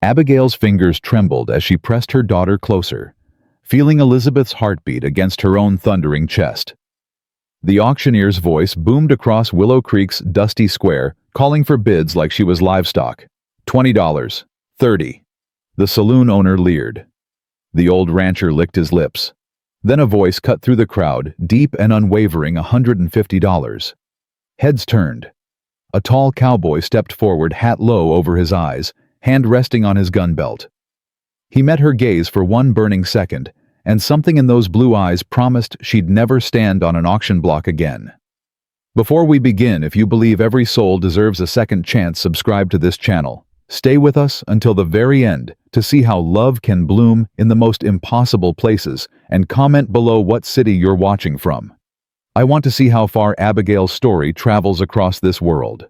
Abigail's fingers trembled as she pressed her daughter closer, feeling Elizabeth's heartbeat against her own thundering chest. The auctioneer's voice boomed across Willow Creek's dusty square, calling for bids like she was livestock. $20. $30. The saloon owner leered. The old rancher licked his lips. Then a voice cut through the crowd, deep and unwavering, $150. Heads turned. A tall cowboy stepped forward, hat low over his eyes, hand resting on his gun belt. He met her gaze for one burning second, and something in those blue eyes promised she'd never stand on an auction block again. Before we begin, if you believe every soul deserves a second chance, subscribe to this channel. Stay with us until the very end to see how love can bloom in the most impossible places, and comment below what city you're watching from. I want to see how far Abigail's story travels across this world.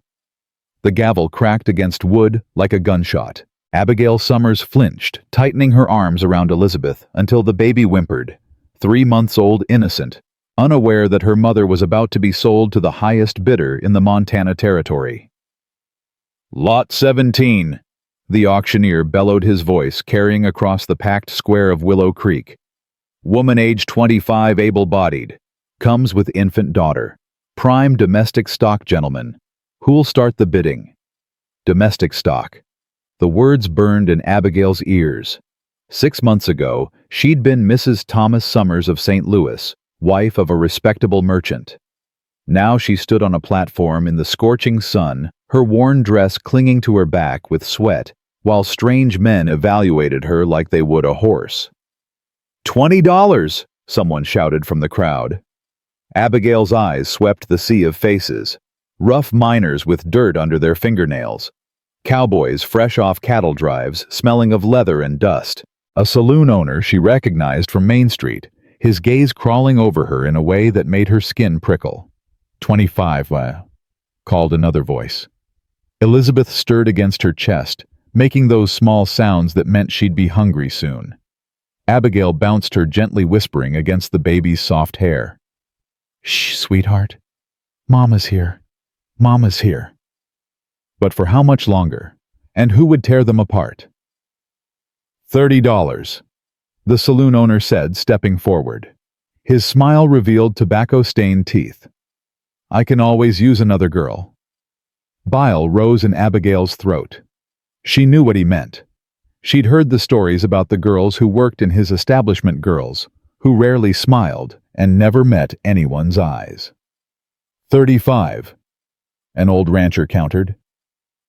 The gavel cracked against wood like a gunshot. Abigail Summers flinched, tightening her arms around Elizabeth until the baby whimpered, 3 months old, innocent, unaware that her mother was about to be sold to the highest bidder in the Montana Territory. Lot 17, the auctioneer bellowed, his voice carrying across the packed square of Willow Creek. Woman age 25, able-bodied, comes with infant daughter. Prime domestic stock, gentlemen. Who'll start the bidding? Domestic stock. The words burned in Abigail's ears. 6 months ago, she'd been Mrs. Thomas Summers of St. Louis, wife of a respectable merchant. Now she stood on a platform in the scorching sun, her worn dress clinging to her back with sweat, while strange men evaluated her like they would a horse. $20, someone shouted from the crowd. Abigail's eyes swept the sea of faces. Rough miners with dirt under their fingernails. Cowboys fresh off cattle drives, smelling of leather and dust. A saloon owner she recognized from Main Street, his gaze crawling over her in a way that made her skin prickle. 25, called another voice. Elizabeth stirred against her chest, making those small sounds that meant she'd be hungry soon. Abigail bounced her, gently whispering against the baby's soft hair. Shh, sweetheart. Mama's here. Mama's here. But for how much longer? And who would tear them apart? $30, the saloon owner said, stepping forward. His smile revealed tobacco-stained teeth. I can always use another girl. Bile rose in Abigail's throat. She knew what he meant. She'd heard the stories about the girls who worked in his establishment, girls who rarely smiled and never met anyone's eyes. 35, an old rancher countered.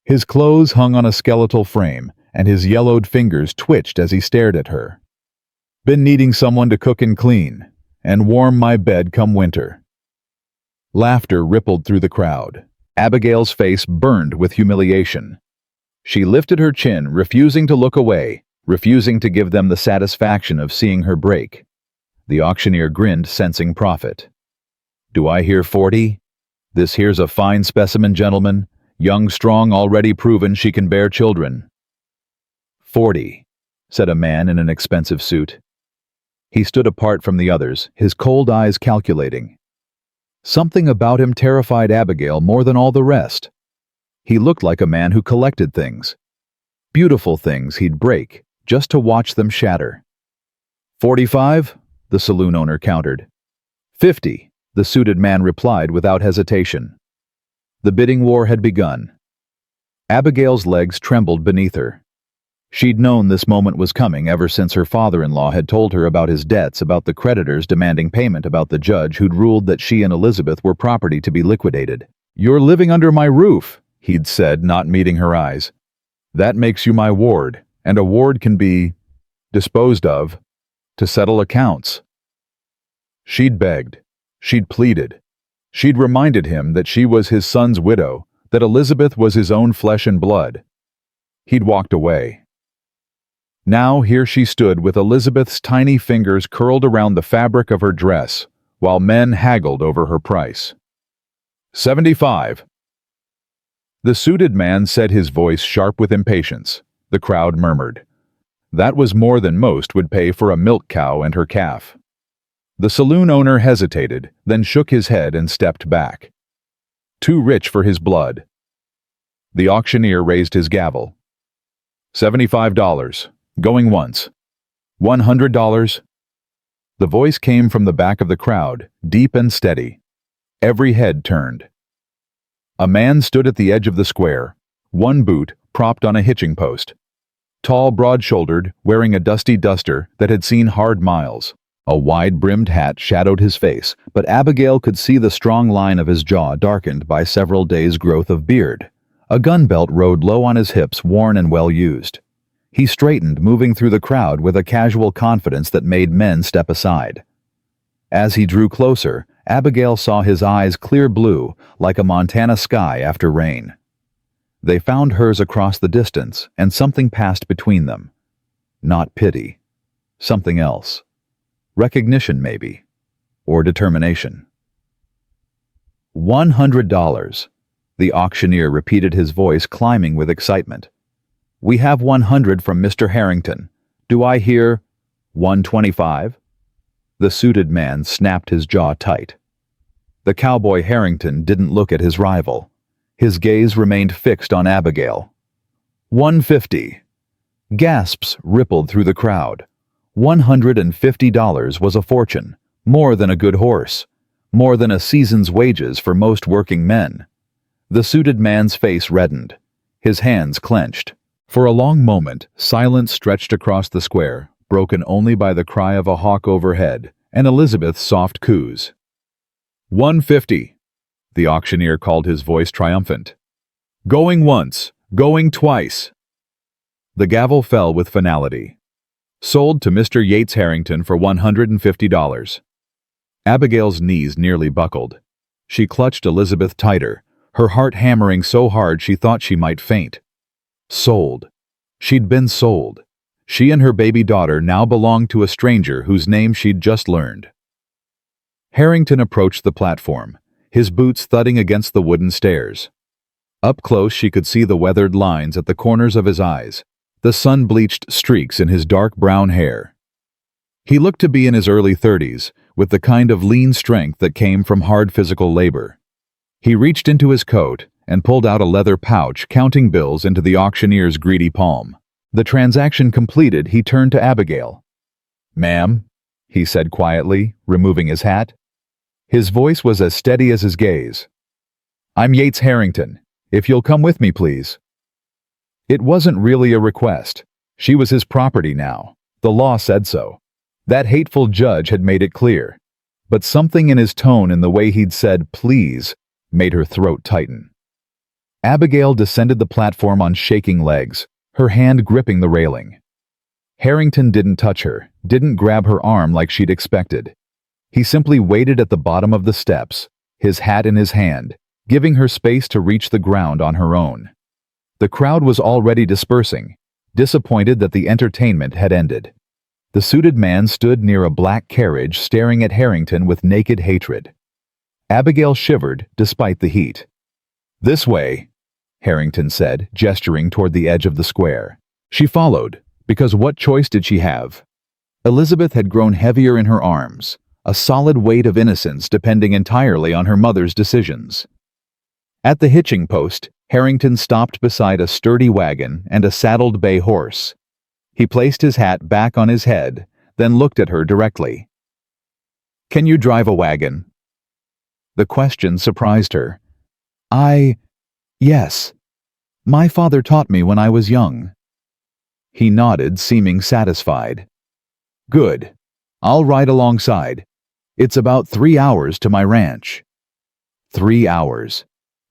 His clothes hung on a skeletal frame, and his yellowed fingers twitched as he stared at her. Been needing someone to cook and clean, and warm my bed come winter. Laughter rippled through the crowd. Abigail's face burned with humiliation. She lifted her chin, refusing to look away, refusing to give them the satisfaction of seeing her break. The auctioneer grinned, sensing profit. Do I hear 40? This here's a fine specimen, gentlemen. Young, strong, already proven she can bear children. 40, said a man in an expensive suit. He stood apart from the others, his cold eyes calculating. Something about him terrified Abigail more than all the rest. He looked like a man who collected things. Beautiful things he'd break, just to watch them shatter. 45, the saloon owner countered. 50, the suited man replied without hesitation. The bidding war had begun. Abigail's legs trembled beneath her. She'd known this moment was coming ever since her father-in-law had told her about his debts, about the creditors demanding payment, about the judge who'd ruled that she and Elizabeth were property to be liquidated. You're living under my roof, he'd said, not meeting her eyes. That makes you my ward, and a ward can be disposed of to settle accounts. She'd begged. She'd pleaded. She'd reminded him that she was his son's widow, that Elizabeth was his own flesh and blood. He'd walked away. Now here she stood with Elizabeth's tiny fingers curled around the fabric of her dress, while men haggled over her price. 75. The suited man said, his voice sharp with impatience. The crowd murmured. That was more than most would pay for a milk cow and her calf. The saloon owner hesitated, then shook his head and stepped back. Too rich for his blood. The auctioneer raised his gavel. $75. Going once. $100. The voice came from the back of the crowd, deep and steady. Every head turned. A man stood at the edge of the square, one boot propped on a hitching post. Tall, broad-shouldered, wearing a dusty duster that had seen hard miles. A wide-brimmed hat shadowed his face, but Abigail could see the strong line of his jaw darkened by several days' growth of beard. A gun belt rode low on his hips, worn and well-used. He straightened, moving through the crowd with a casual confidence that made men step aside. As he drew closer, Abigail saw his eyes clear blue, like a Montana sky after rain. They found hers across the distance, and something passed between them. Not pity. Something else. Recognition, maybe. Or determination. $100. The auctioneer repeated, his voice climbing with excitement. We have 100 from Mr. Harrington. Do I hear 125? The suited man snapped his jaw tight. The cowboy Harrington didn't look at his rival. His gaze remained fixed on Abigail. 150. Gasps rippled through the crowd. $150 was a fortune, more than a good horse, more than a season's wages for most working men. The suited man's face reddened. His hands clenched. For a long moment, silence stretched across the square, broken only by the cry of a hawk overhead and Elizabeth's soft coos. 150. The auctioneer called, his voice triumphant. Going once, going twice. The gavel fell with finality. Sold to Mr. Yates Harrington for $150. Abigail's knees nearly buckled. She clutched Elizabeth tighter, her heart hammering so hard she thought she might faint. Sold. She'd been sold. She and her baby daughter now belonged to a stranger whose name she'd just learned. Harrington approached the platform, his boots thudding against the wooden stairs. Up close she could see the weathered lines at the corners of his eyes, the sun-bleached streaks in his dark brown hair. He looked to be in his early 30s, with the kind of lean strength that came from hard physical labor. He reached into his coat and pulled out a leather pouch, counting bills into the auctioneer's greedy palm. The transaction completed, he turned to Abigail. "Ma'am," he said quietly, removing his hat. His voice was as steady as his gaze. "I'm Yates Harrington. If you'll come with me, please." It wasn't really a request. She was his property now. The law said so. That hateful judge had made it clear. But something in his tone and the way he'd said "please" made her throat tighten. Abigail descended the platform on shaking legs, her hand gripping the railing. Harrington didn't touch her, didn't grab her arm like she'd expected. He simply waited at the bottom of the steps, his hat in his hand, giving her space to reach the ground on her own. The crowd was already dispersing, disappointed that the entertainment had ended. The suited man stood near a black carriage, staring at Harrington with naked hatred. Abigail shivered despite the heat. "This way," Harrington said, gesturing toward the edge of the square. She followed, because what choice did she have? Elizabeth had grown heavier in her arms, a solid weight of innocence depending entirely on her mother's decisions. At the hitching post, Harrington stopped beside a sturdy wagon and a saddled bay horse. He placed his hat back on his head, then looked at her directly. "Can you drive a wagon?" The question surprised her. Yes. My father taught me when I was young." He nodded, seeming satisfied. "Good. I'll ride alongside. It's about 3 hours to my ranch." 3 hours.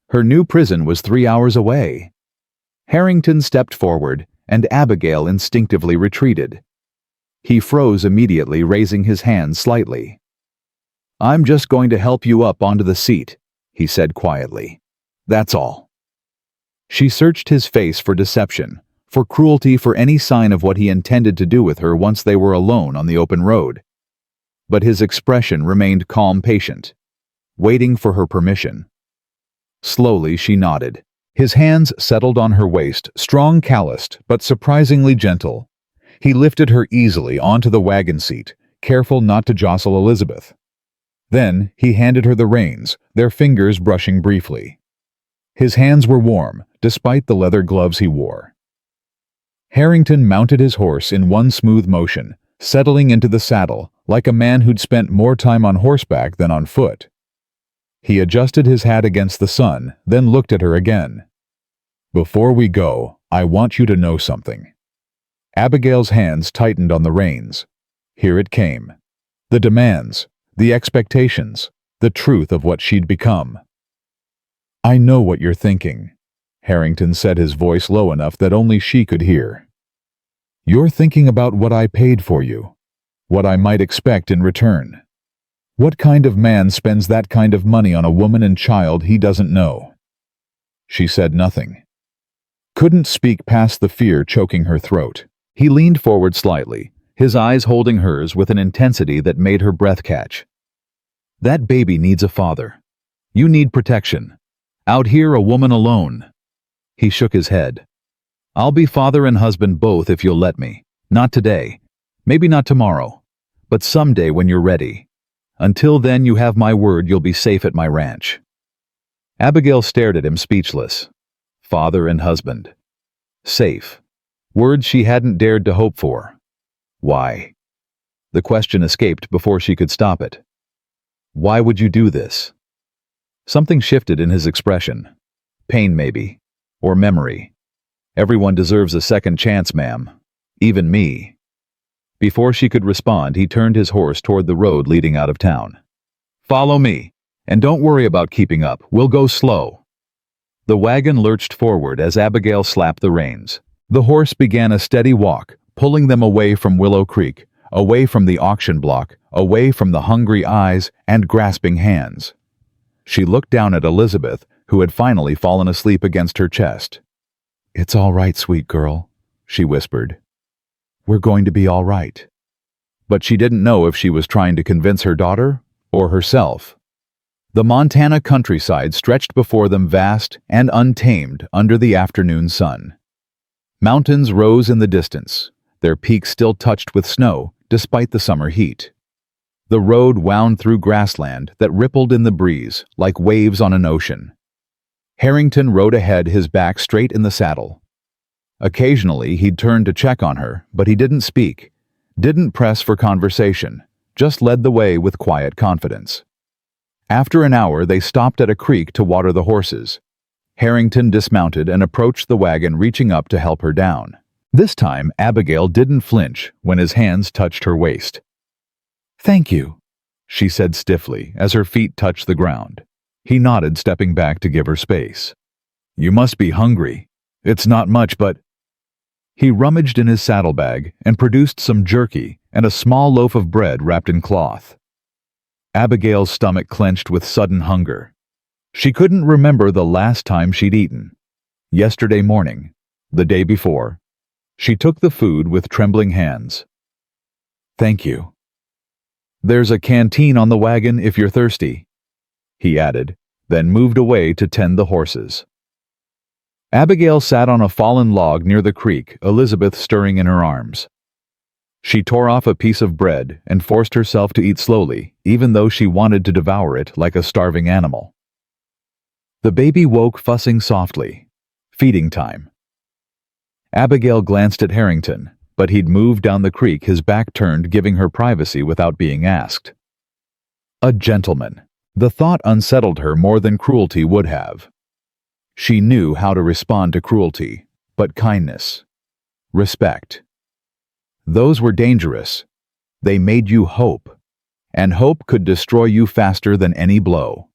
Her new prison was 3 hours away. Harrington stepped forward, and Abigail instinctively retreated. He froze immediately, raising his hand slightly. "I'm just going to help you up onto the seat," he said quietly. "That's all." She searched his face for deception, for cruelty, for any sign of what he intended to do with her once they were alone on the open road. But his expression remained calm, patient, waiting for her permission. Slowly she nodded. His hands settled on her waist, strong, calloused, but surprisingly gentle. He lifted her easily onto the wagon seat, careful not to jostle Elizabeth. Then he handed her the reins, their fingers brushing briefly. His hands were warm, despite the leather gloves he wore. Harrington mounted his horse in one smooth motion, settling into the saddle like a man who'd spent more time on horseback than on foot. He adjusted his hat against the sun, then looked at her again. "Before we go, I want you to know something." Abigail's hands tightened on the reins. Here it came. The demands, the expectations, the truth of what she'd become. "I know what you're thinking," Harrington said, his voice low enough that only she could hear. "You're thinking about what I paid for you, what I might expect in return. What kind of man spends that kind of money on a woman and child he doesn't know?" She said nothing. Couldn't speak past the fear choking her throat. He leaned forward slightly, his eyes holding hers with an intensity that made her breath catch. "That baby needs a father. You need protection. Out here, a woman alone." He shook his head. "I'll be father and husband both if you'll let me. Not today. Maybe not tomorrow. But someday when you're ready. Until then, you have my word you'll be safe at my ranch." Abigail stared at him, speechless. Father and husband. Safe. Words she hadn't dared to hope for. Why? The question escaped before she could stop it. "Why would you do this?" Something shifted in his expression. Pain, maybe. Or memory. "Everyone deserves a second chance, ma'am. Even me." Before she could respond, he turned his horse toward the road leading out of town. "Follow me, and don't worry about keeping up. We'll go slow." The wagon lurched forward as Abigail slapped the reins. The horse began a steady walk, pulling them away from Willow Creek, away from the auction block, away from the hungry eyes and grasping hands. She looked down at Elizabeth, who had finally fallen asleep against her chest. "It's all right, sweet girl," she whispered. "We're going to be all right." But she didn't know if she was trying to convince her daughter or herself. The Montana countryside stretched before them, vast and untamed under the afternoon sun. Mountains rose in the distance, their peaks still touched with snow despite the summer heat. The road wound through grassland that rippled in the breeze like waves on an ocean. Harrington rode ahead, his back straight in the saddle. Occasionally he'd turn to check on her, but he didn't speak, didn't press for conversation, just led the way with quiet confidence. After an hour, they stopped at a creek to water the horses. Harrington dismounted and approached the wagon, reaching up to help her down. This time, Abigail didn't flinch when his hands touched her waist. "Thank you," she said stiffly as her feet touched the ground. He nodded, stepping back to give her space. "You must be hungry. It's not much, but—" He rummaged in his saddlebag and produced some jerky and a small loaf of bread wrapped in cloth. Abigail's stomach clenched with sudden hunger. She couldn't remember the last time she'd eaten. Yesterday morning, the day before. She took the food with trembling hands. "Thank you. There's a canteen on the wagon if you're thirsty," he added, then moved away to tend the horses. Abigail sat on a fallen log near the creek, Elizabeth stirring in her arms. She tore off a piece of bread and forced herself to eat slowly, even though she wanted to devour it like a starving animal. The baby woke, fussing softly. Feeding time. Abigail glanced at Harrington, but he'd moved down the creek, his back turned, giving her privacy without being asked. A gentleman. The thought unsettled her more than cruelty would have. She knew how to respond to cruelty, but kindness, respect. Those were dangerous. They made you hope, and hope could destroy you faster than any blow.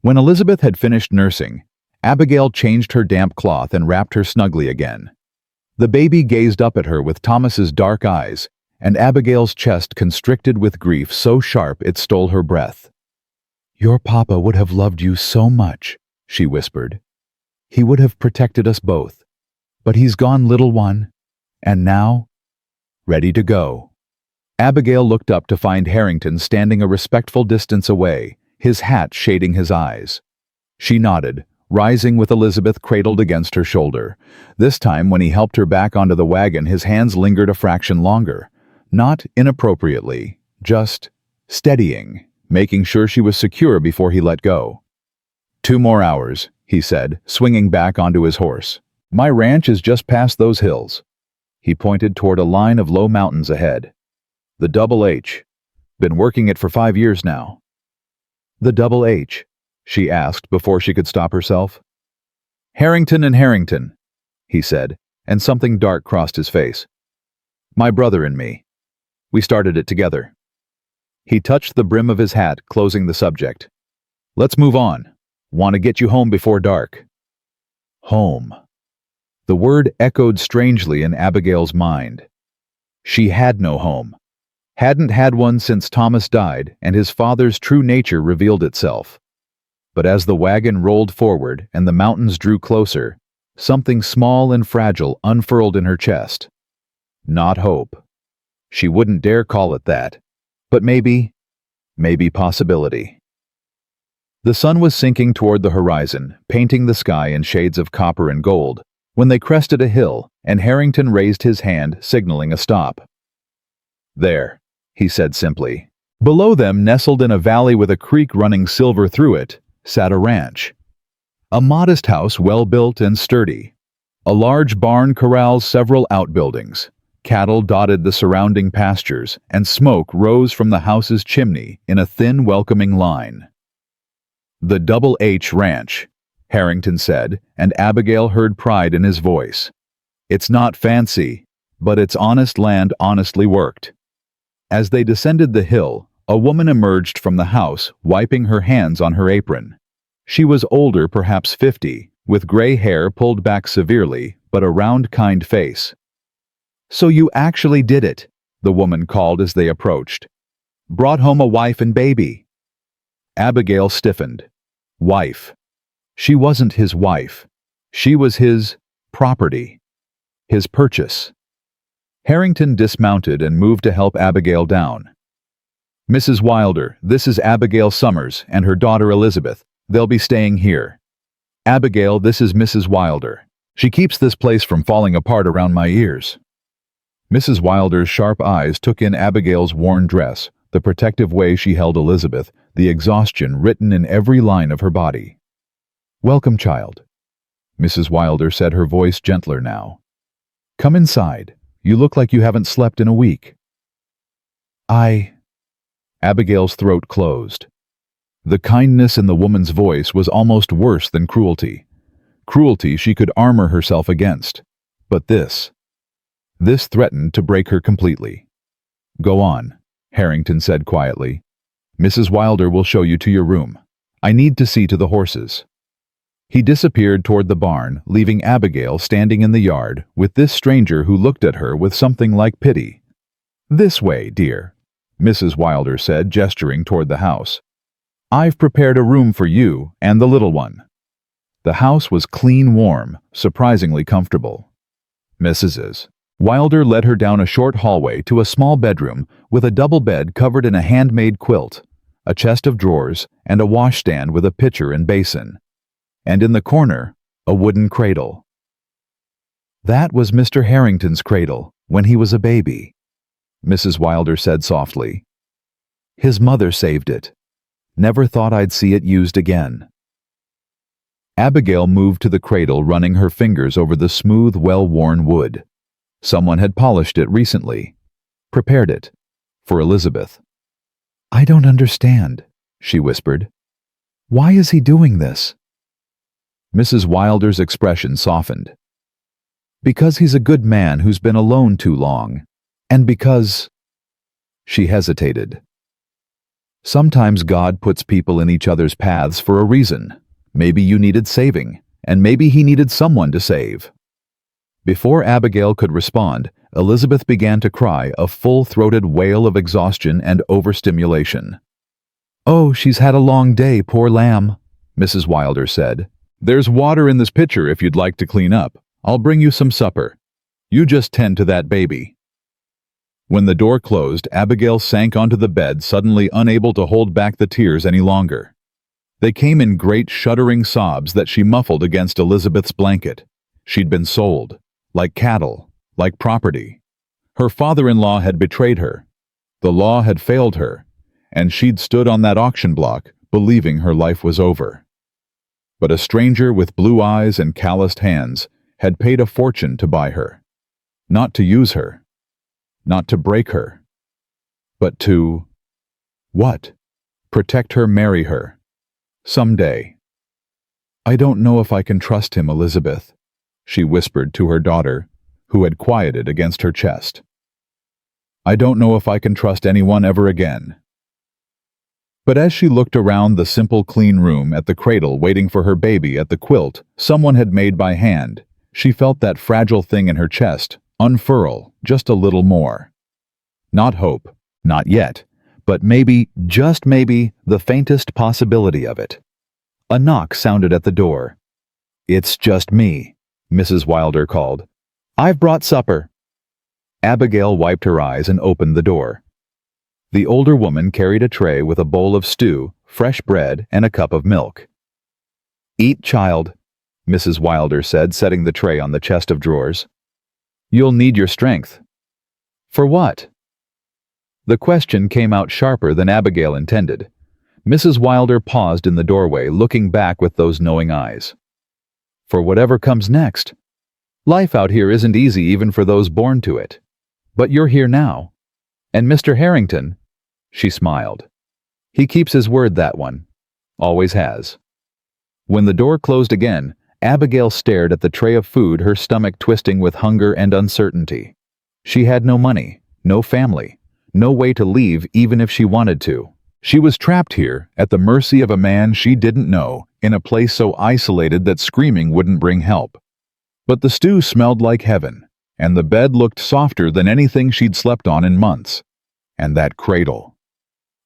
When Elizabeth had finished nursing, Abigail changed her damp cloth and wrapped her snugly again. The baby gazed up at her with Thomas's dark eyes, and Abigail's chest constricted with grief so sharp it stole her breath. "Your papa would have loved you so much," she whispered. "He would have protected us both. But he's gone, little one. And now, ready to go." Abigail looked up to find Harrington standing a respectful distance away, his hat shading his eyes. She nodded, rising with Elizabeth cradled against her shoulder. This time, when he helped her back onto the wagon, his hands lingered a fraction longer. Not inappropriately, just steadying, making sure she was secure before he let go. 2 more hours, he said, swinging back onto his horse. My ranch is just past those hills. He pointed toward a line of low mountains ahead. The Double H. Been working it for 5 years now. The Double H? She asked before she could stop herself. Harrington and Harrington, he said, and something dark crossed his face. My brother and me. We started it together. He touched the brim of his hat, closing the subject. Let's move on. Want to get you home before dark. Home. The word echoed strangely in Abigail's mind. She had no home. Hadn't had one since Thomas died and his father's true nature revealed itself. But as the wagon rolled forward and the mountains drew closer, something small and fragile unfurled in her chest. Not hope. She wouldn't dare call it that. But maybe possibility. The sun was sinking toward the horizon, painting the sky in shades of copper and gold, when they crested a hill and Harrington raised his hand, signaling a stop. There, he said simply. Below them, nestled in a valley with a creek running silver through it, sat a ranch. A modest house well built and sturdy. A large barn corrals several outbuildings. Cattle dotted the surrounding pastures, and smoke rose from the house's chimney in a thin, welcoming line. The Double H Ranch, Harrington said, and Abigail heard pride in his voice. It's not fancy, but it's honest land honestly worked. As they descended the hill, a woman emerged from the house, wiping her hands on her apron. She was older, perhaps 50, with gray hair pulled back severely, but a round, kind face. So you actually did it, the woman called as they approached. Brought home a wife and baby. Abigail stiffened. Wife. She wasn't his wife. She was his property. His purchase. Harrington dismounted and moved to help Abigail down. Mrs. Wilder, this is Abigail Summers and her daughter Elizabeth. They'll be staying here. Abigail, this is Mrs. Wilder. She keeps this place from falling apart around my ears. Mrs. Wilder's sharp eyes took in Abigail's worn dress, the protective way she held Elizabeth, the exhaustion written in every line of her body. Welcome, child. Mrs. Wilder said, her voice gentler now. Come inside. You look like you haven't slept in a week. Abigail's throat closed. The kindness in the woman's voice was almost worse than cruelty. Cruelty she could armor herself against. But this threatened to break her completely. Go on, Harrington said quietly. Mrs. Wilder will show you to your room. I need to see to the horses. He disappeared toward the barn, leaving Abigail standing in the yard with this stranger who looked at her with something like pity. This way, dear, Mrs. Wilder said, gesturing toward the house. I've prepared a room for you and the little one. The house was clean, warm, surprisingly comfortable. Mrs. Wilder led her down a short hallway to a small bedroom with a double bed covered in a handmade quilt, a chest of drawers, and a washstand with a pitcher and basin. And in the corner, a wooden cradle. That was Mr. Harrington's cradle when he was a baby, Mrs. Wilder said softly. His mother saved it. Never thought I'd see it used again. Abigail moved to the cradle, running her fingers over the smooth, well-worn wood. Someone had polished it recently. Prepared it. For Elizabeth. I don't understand, she whispered. Why is he doing this? Mrs. Wilder's expression softened. Because he's a good man who's been alone too long. And because... She hesitated. Sometimes God puts people in each other's paths for a reason. Maybe you needed saving, and maybe he needed someone to save. Before Abigail could respond, Elizabeth began to cry, a full-throated wail of exhaustion and overstimulation. Oh, she's had a long day, poor lamb, Mrs. Wilder said. There's water in this pitcher if you'd like to clean up. I'll bring you some supper. You just tend to that baby. When the door closed, Abigail sank onto the bed, suddenly unable to hold back the tears any longer. They came in great shuddering sobs that she muffled against Elizabeth's blanket. She'd been sold. Like cattle, like property. Her father-in-law had betrayed her. The law had failed her, and she'd stood on that auction block, believing her life was over. But a stranger with blue eyes and calloused hands had paid a fortune to buy her. Not to use her. Not to break her. But to... what? Protect her, marry her. Someday. "I don't know if I can trust him, Elizabeth," she whispered to her daughter, who had quieted against her chest. "I don't know if I can trust anyone ever again." But as she looked around the simple, clean room at the cradle waiting for her baby at the quilt someone had made by hand, she felt that fragile thing in her chest unfurl just a little more. Not hope, not yet, but maybe, just maybe, the faintest possibility of it. A knock sounded at the door. "It's just me," Mrs. Wilder called. "I've brought supper." Abigail wiped her eyes and opened the door. The older woman carried a tray with a bowl of stew, fresh bread, and a cup of milk. "Eat, child," Mrs. Wilder said, setting the tray on the chest of drawers. "You'll need your strength." "For what?" The question came out sharper than Abigail intended. Mrs. Wilder paused in the doorway, looking back with those knowing eyes. "For whatever comes next. Life out here isn't easy even for those born to it. But you're here now. And Mr. Harrington," she smiled. "He keeps his word, that one. Always has." When the door closed again, Abigail stared at the tray of food, her stomach twisting with hunger and uncertainty. She had no money, no family, no way to leave even if she wanted to. She was trapped here, at the mercy of a man she didn't know, in a place so isolated that screaming wouldn't bring help. But the stew smelled like heaven, and the bed looked softer than anything she'd slept on in months. And that cradle.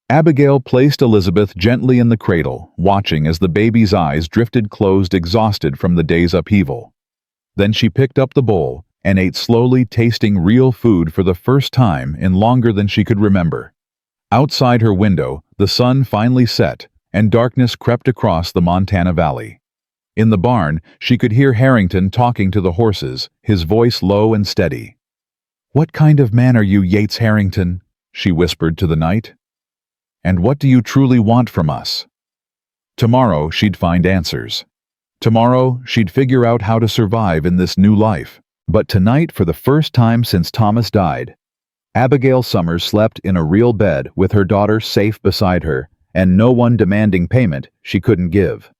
Abigail placed Elizabeth gently in the cradle, watching as the baby's eyes drifted closed, exhausted from the day's upheaval. Then she picked up the bowl and ate slowly, tasting real food for the first time in longer than she could remember. Outside her window, the sun finally set, and darkness crept across the Montana Valley. In the barn, she could hear Harrington talking to the horses, his voice low and steady. "What kind of man are you, Yates Harrington?" she whispered to the night. "And what do you truly want from us?" Tomorrow she'd find answers. Tomorrow she'd figure out how to survive in this new life. But tonight, for the first time since Thomas died, Abigail Summers slept in a real bed with her daughter safe beside her, and no one demanding payment she couldn't give.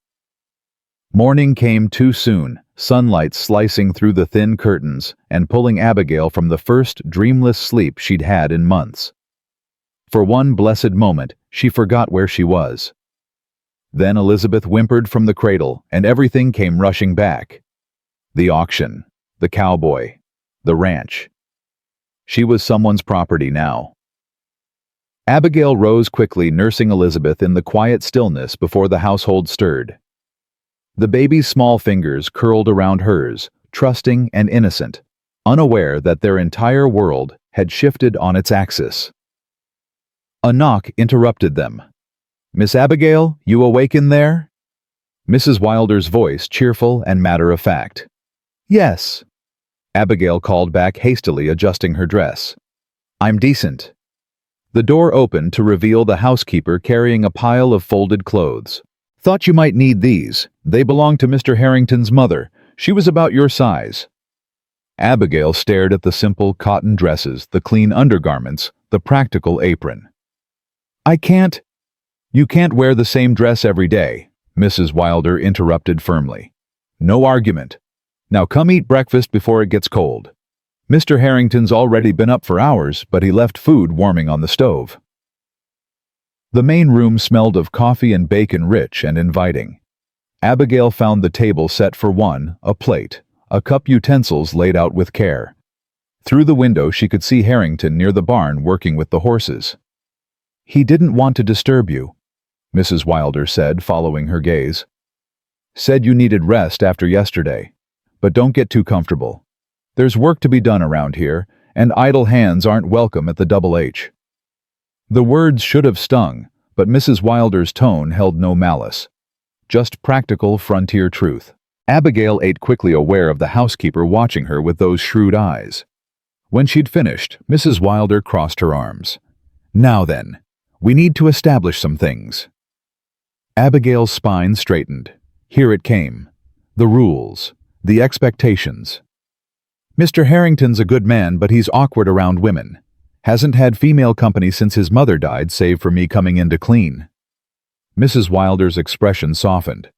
Morning came too soon, sunlight slicing through the thin curtains and pulling Abigail from the first dreamless sleep she'd had in months. For one blessed moment, she forgot where she was. Then Elizabeth whimpered from the cradle, and everything came rushing back. The auction, the cowboy, the ranch. She was someone's property now. Abigail rose quickly, nursing Elizabeth in the quiet stillness before the household stirred. The baby's small fingers curled around hers, trusting and innocent, unaware that their entire world had shifted on its axis. A knock interrupted them. "Miss Abigail, you awake in there?" Mrs. Wilder's voice, cheerful and matter-of-fact. "Yes," Abigail called back, hastily adjusting her dress. "I'm decent." The door opened to reveal the housekeeper carrying a pile of folded clothes. "Thought you might need these. They belong to Mr. Harrington's mother. She was about your size." Abigail stared at the simple cotton dresses, the clean undergarments, the practical apron. "I can't—" "You can't wear the same dress every day," Mrs. Wilder interrupted firmly. "No argument. Now come eat breakfast before it gets cold. Mr. Harrington's already been up for hours, but he left food warming on the stove." The main room smelled of coffee and bacon, rich and inviting. Abigail found the table set for one, a plate, a cup, utensils laid out with care. Through the window she could see Harrington near the barn working with the horses. "He didn't want to disturb you," Mrs. Wilder said, following her gaze. "Said you needed rest after yesterday. But don't get too comfortable. There's work to be done around here, and idle hands aren't welcome at the Double H." The words should have stung, but Mrs. Wilder's tone held no malice. Just practical frontier truth. Abigail ate quickly, aware of the housekeeper watching her with those shrewd eyes. When she'd finished, Mrs. Wilder crossed her arms. "Now then, we need to establish some things." Abigail's spine straightened. Here it came. The rules. The expectations. Mr. Harrington's a good man, but he's awkward around women. Hasn't had female company since his mother died, save for me coming in to clean. Mrs. Wilder's expression softened.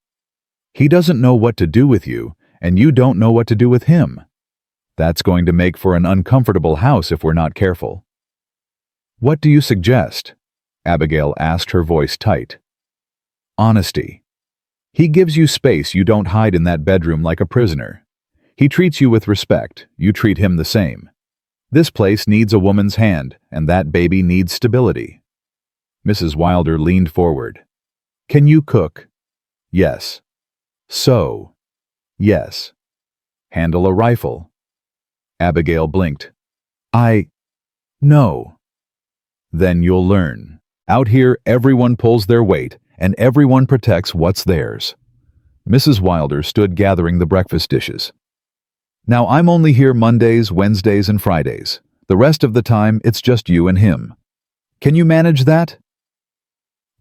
He doesn't know what to do with you, and you don't know what to do with him. That's going to make for an uncomfortable house if we're not careful. What do you suggest? Abigail asked, her voice tight. Honesty. He gives you space you don't hide in that bedroom like a prisoner. He treats you with respect, you treat him the same. This place needs a woman's hand, and that baby needs stability. Mrs. Wilder leaned forward. Can you cook? Yes. Sew? Yes. Handle a rifle? Abigail blinked. No. Then you'll learn. Out here, everyone pulls their weight, and everyone protects what's theirs. Mrs. Wilder stood gathering the breakfast dishes. Now I'm only here Mondays, Wednesdays, and Fridays. The rest of the time, it's just you and him. Can you manage that?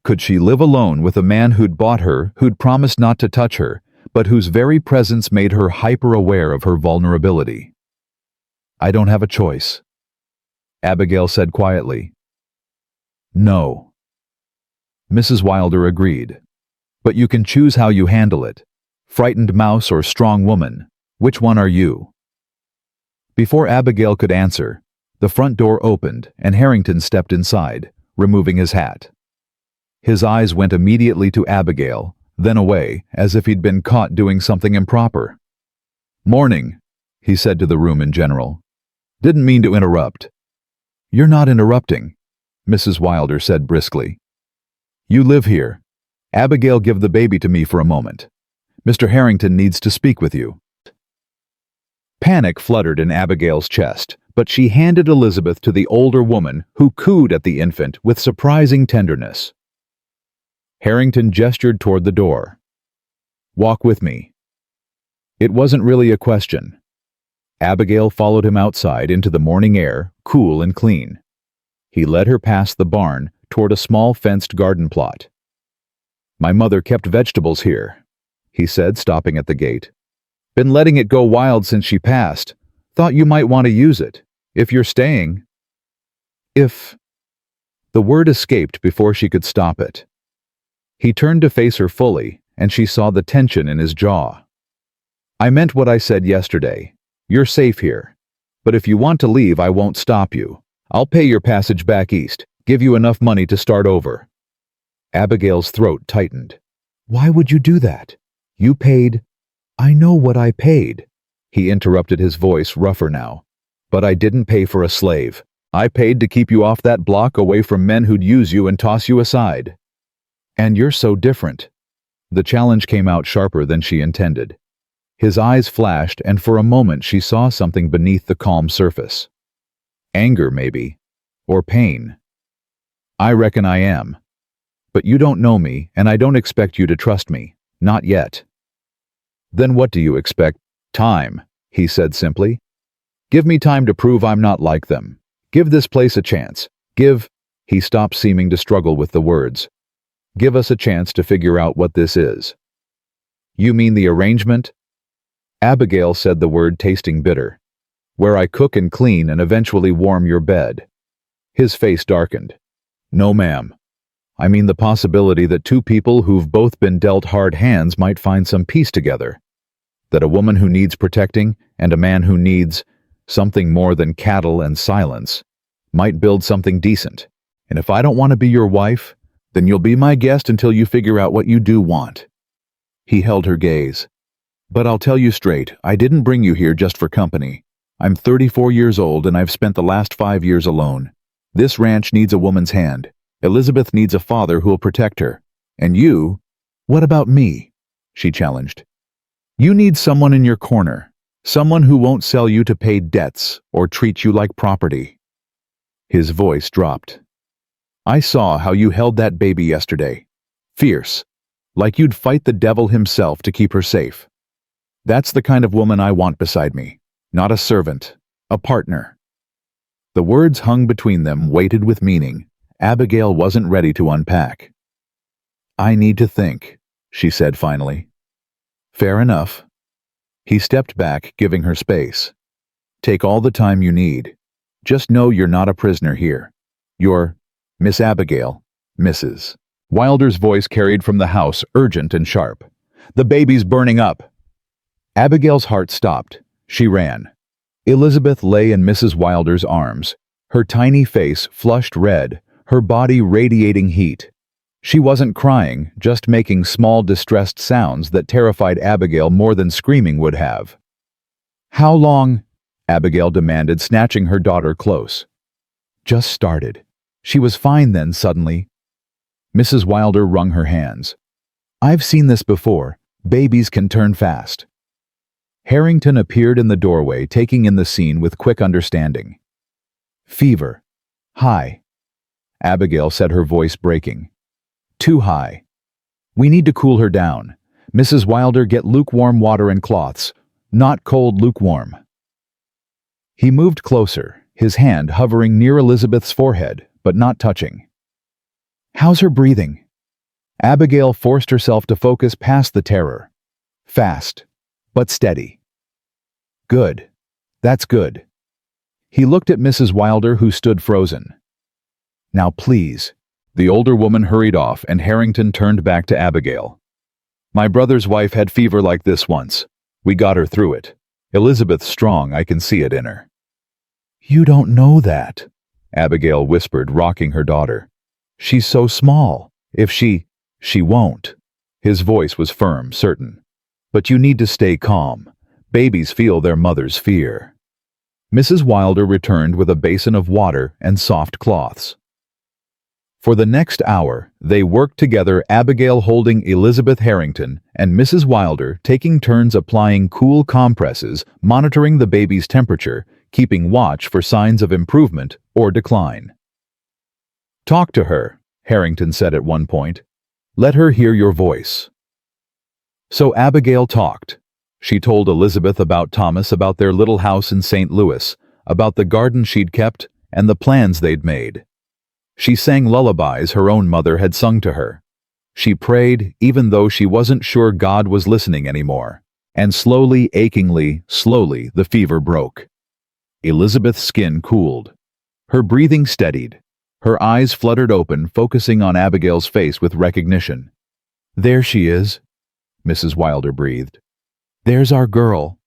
Could she live alone with a man who'd bought her, who'd promised not to touch her, but whose very presence made her hyper-aware of her vulnerability? I don't have a choice, Abigail said quietly. No. Mrs. Wilder agreed. But you can choose how you handle it. Frightened mouse or strong woman. Which one are you? Before Abigail could answer, the front door opened and Harrington stepped inside, removing his hat. His eyes went immediately to Abigail, then away, as if he'd been caught doing something improper. Morning, he said to the room in general. Didn't mean to interrupt. You're not interrupting, Mrs. Wilder said briskly. You live here. Abigail, give the baby to me for a moment. Mr. Harrington needs to speak with you. Panic fluttered in Abigail's chest, but she handed Elizabeth to the older woman who cooed at the infant with surprising tenderness. Harrington gestured toward the door. Walk with me. It wasn't really a question. Abigail followed him outside into the morning air, cool and clean. He led her past the barn toward a small fenced garden plot. My mother kept vegetables here, he said, stopping at the gate. Been letting it go wild since she passed. Thought you might want to use it, if you're staying. If... The word escaped before she could stop it. He turned to face her fully, and she saw the tension in his jaw. I meant what I said yesterday. You're safe here. But if you want to leave, I won't stop you. I'll pay your passage back east, give you enough money to start over. Abigail's throat tightened. Why would you do that? You paid... I know what I paid, he interrupted, his voice rougher now. But I didn't pay for a slave. I paid to keep you off that block, away from men who'd use you and toss you aside. And you're so different. The challenge came out sharper than she intended. His eyes flashed, and for a moment she saw something beneath the calm surface. Anger, maybe. Or pain. I reckon I am. But you don't know me, and I don't expect you to trust me. Not yet. Then what do you expect? Time, he said simply. Give me time to prove I'm not like them. Give this place a chance. He stopped, seeming to struggle with the words. Give us a chance to figure out what this is. You mean the arrangement? Abigail said the word, tasting bitter. Where I cook and clean and eventually warm your bed. His face darkened. No, ma'am. I mean the possibility that two people who've both been dealt hard hands might find some peace together. That a woman who needs protecting and a man who needs something more than cattle and silence might build something decent. And if I don't want to be your wife, then you'll be my guest until you figure out what you do want. He held her gaze. But I'll tell you straight, I didn't bring you here just for company. I'm 34 years old and I've spent the last 5 years alone. This ranch needs a woman's hand. Elizabeth needs a father who'll protect her. And you? What about me? She challenged. You need someone in your corner. Someone who won't sell you to pay debts or treat you like property. His voice dropped. I saw how you held that baby yesterday. Fierce. Like you'd fight the devil himself to keep her safe. That's the kind of woman I want beside me. Not a servant. A partner. The words hung between them, weighted with meaning. Abigail wasn't ready to unpack. I need to think, she said finally. Fair enough. He stepped back, giving her space. Take all the time you need. Just know you're not a prisoner here. You're Miss Abigail, Mrs. Wilder's voice carried from the house, urgent and sharp. The baby's burning up. Abigail's heart stopped. She ran. Elizabeth lay in Mrs. Wilder's arms, her tiny face flushed red, her body radiating heat. She wasn't crying, just making small distressed sounds that terrified Abigail more than screaming would have. How long? Abigail demanded, snatching her daughter close. Just started. She was fine then, suddenly. Mrs. Wilder wrung her hands. I've seen this before. Babies can turn fast. Harrington appeared in the doorway, taking in the scene with quick understanding. Fever. High. Abigail said, her voice breaking. Too high. We need to cool her down. Mrs. Wilder, get lukewarm water and cloths. Not cold, lukewarm. He moved closer, his hand hovering near Elizabeth's forehead, but not touching. How's her breathing? Abigail forced herself to focus past the terror. Fast, but steady. Good. That's good. He looked at Mrs. Wilder, who stood frozen. Now please. The older woman hurried off, and Harrington turned back to Abigail. My brother's wife had fever like this once. We got her through it. Elizabeth's strong, I can see it in her. You don't know that, Abigail whispered, rocking her daughter. She's so small. If she won't. His voice was firm, certain. But you need to stay calm. Babies feel their mother's fear. Mrs. Wilder returned with a basin of water and soft cloths. For the next hour, they worked together, Abigail holding Elizabeth Harrington and Mrs. Wilder taking turns applying cool compresses, monitoring the baby's temperature, keeping watch for signs of improvement or decline. Talk to her, Harrington said at one point. Let her hear your voice. So Abigail talked. She told Elizabeth about Thomas, about their little house in St. Louis, about the garden she'd kept, and the plans they'd made. She sang lullabies her own mother had sung to her. She prayed, even though she wasn't sure God was listening anymore. And slowly, achingly, slowly, the fever broke. Elizabeth's skin cooled. Her breathing steadied. Her eyes fluttered open, focusing on Abigail's face with recognition. There she is, Mrs. Wilder breathed. There's our girl.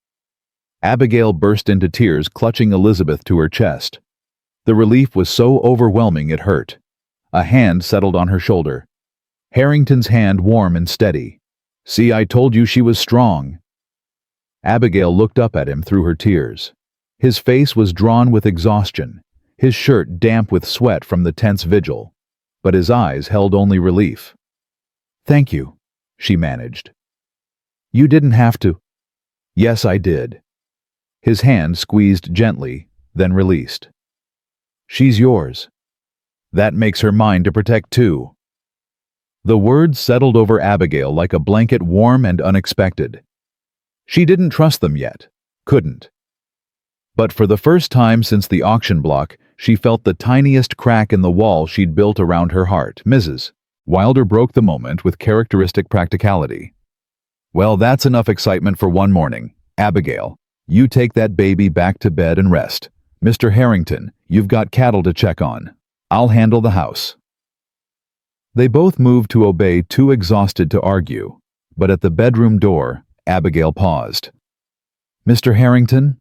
Abigail burst into tears, clutching Elizabeth to her chest. The relief was so overwhelming it hurt. A hand settled on her shoulder. Harrington's hand, warm and steady. See, I told you she was strong. Abigail looked up at him through her tears. His face was drawn with exhaustion, his shirt damp with sweat from the tense vigil, but his eyes held only relief. Thank you, she managed. You didn't have to. Yes, I did. His hand squeezed gently, then released. She's yours. That makes her mine to protect too. The words settled over Abigail like a blanket, warm and unexpected. She didn't trust them yet, couldn't. But for the first time since the auction block, she felt the tiniest crack in the wall she'd built around her heart. Mrs. Wilder broke the moment with characteristic practicality. Well, that's enough excitement for one morning. Abigail, you take that baby back to bed and rest. Mr. Harrington, you've got cattle to check on. I'll handle the house. They both moved to obey, too exhausted to argue, but at the bedroom door, Abigail paused. Mr. Harrington?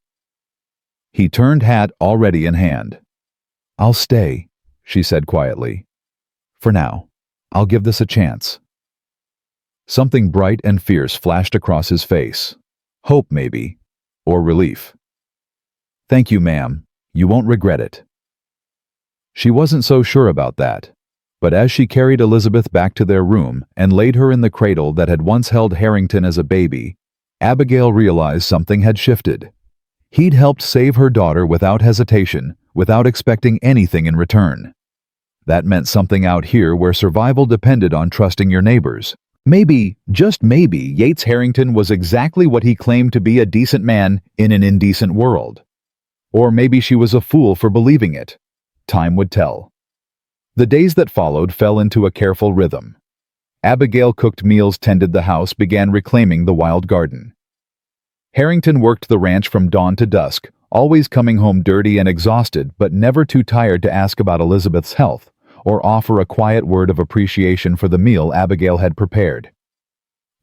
He turned, hat already in hand. I'll stay, she said quietly. For now, I'll give this a chance. Something bright and fierce flashed across his face. Hope, maybe, or relief. Thank you, ma'am. You won't regret it. She wasn't so sure about that, but as she carried Elizabeth back to their room and laid her in the cradle that had once held Harrington as a baby, Abigail realized something had shifted. He'd helped save her daughter without hesitation, without expecting anything in return. That meant something out here where survival depended on trusting your neighbors. Maybe, just maybe, Yates Harrington was exactly what he claimed to be, a decent man in an indecent world. Or maybe she was a fool for believing it. Time would tell. The days that followed fell into a careful rhythm. Abigail cooked meals, tended the house, began reclaiming the wild garden. Harrington worked the ranch from dawn to dusk, always coming home dirty and exhausted, but never too tired to ask about Elizabeth's health or offer a quiet word of appreciation for the meal Abigail had prepared.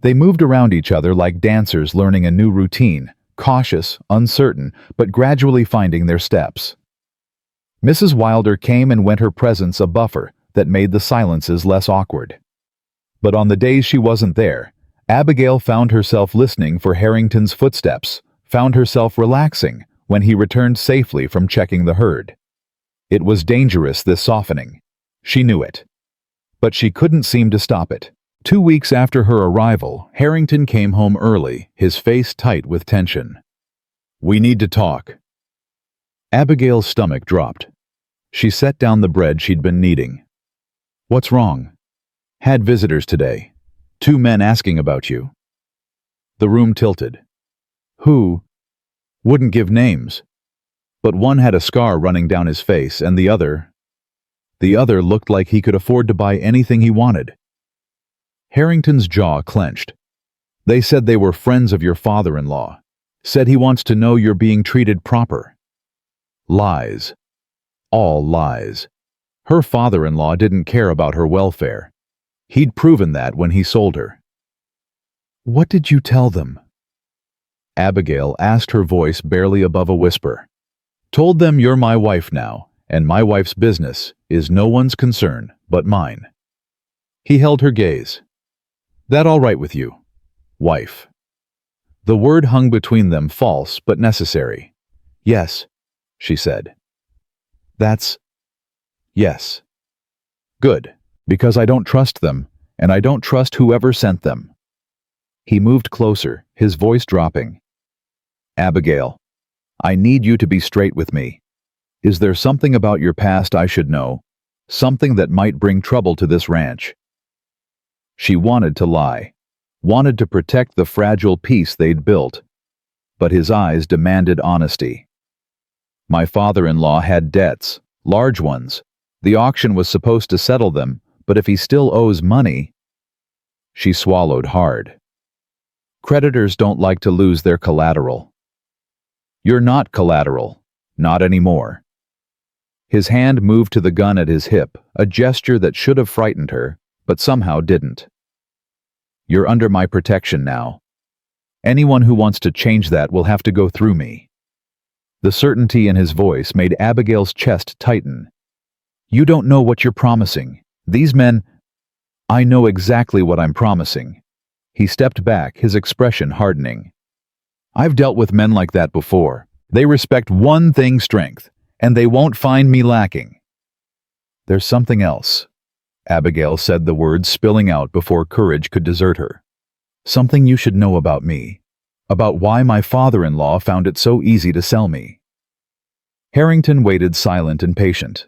They moved around each other like dancers learning a new routine, cautious, uncertain, but gradually finding their steps. Mrs. Wilder came and went, her presence a buffer that made the silences less awkward. But on the days she wasn't there, Abigail found herself listening for Harrington's footsteps, found herself relaxing when he returned safely from checking the herd. It was dangerous, this softening. She knew it. But she couldn't seem to stop it. 2 weeks after her arrival, Harrington came home early, his face tight with tension. "We need to talk." Abigail's stomach dropped. She set down the bread she'd been kneading. "What's wrong?" "Had visitors today. 2 men asking about you." The room tilted. "Who?" "Wouldn't give names. But one had a scar running down his face, and the other looked like he could afford to buy anything he wanted." Harrington's jaw clenched. "They said they were friends of your father-in-law. Said he wants to know you're being treated proper." Lies. All lies. Her father-in-law didn't care about her welfare. He'd proven that when he sold her. "What did you tell them?" Abigail asked, her voice barely above a whisper. "Told them you're my wife now, and my wife's business is no one's concern but mine." He held her gaze. "That all right with you, wife?" The word hung between them, false but necessary. "Yes," she said. "That's... yes." "Good, because I don't trust them, and I don't trust whoever sent them." He moved closer, his voice dropping. "Abigail, I need you to be straight with me. Is there something about your past I should know? Something that might bring trouble to this ranch?" She wanted to lie, wanted to protect the fragile peace they'd built, but his eyes demanded honesty. "My father-in-law had debts, large ones. The auction was supposed to settle them, but if he still owes money..." She swallowed hard. "Creditors don't like to lose their collateral." "You're not collateral. Not anymore." His hand moved to the gun at his hip, a gesture that should have frightened her, but somehow didn't. "You're under my protection now. Anyone who wants to change that will have to go through me." The certainty in his voice made Abigail's chest tighten. "You don't know what you're promising. These men..." "I know exactly what I'm promising." He stepped back, his expression hardening. "I've dealt with men like that before. They respect one thing: strength, and they won't find me lacking." "There's something else." Abigail said, the words spilling out before courage could desert her. "Something you should know about me. About why my father-in-law found it so easy to sell me." Harrington waited, silent and patient.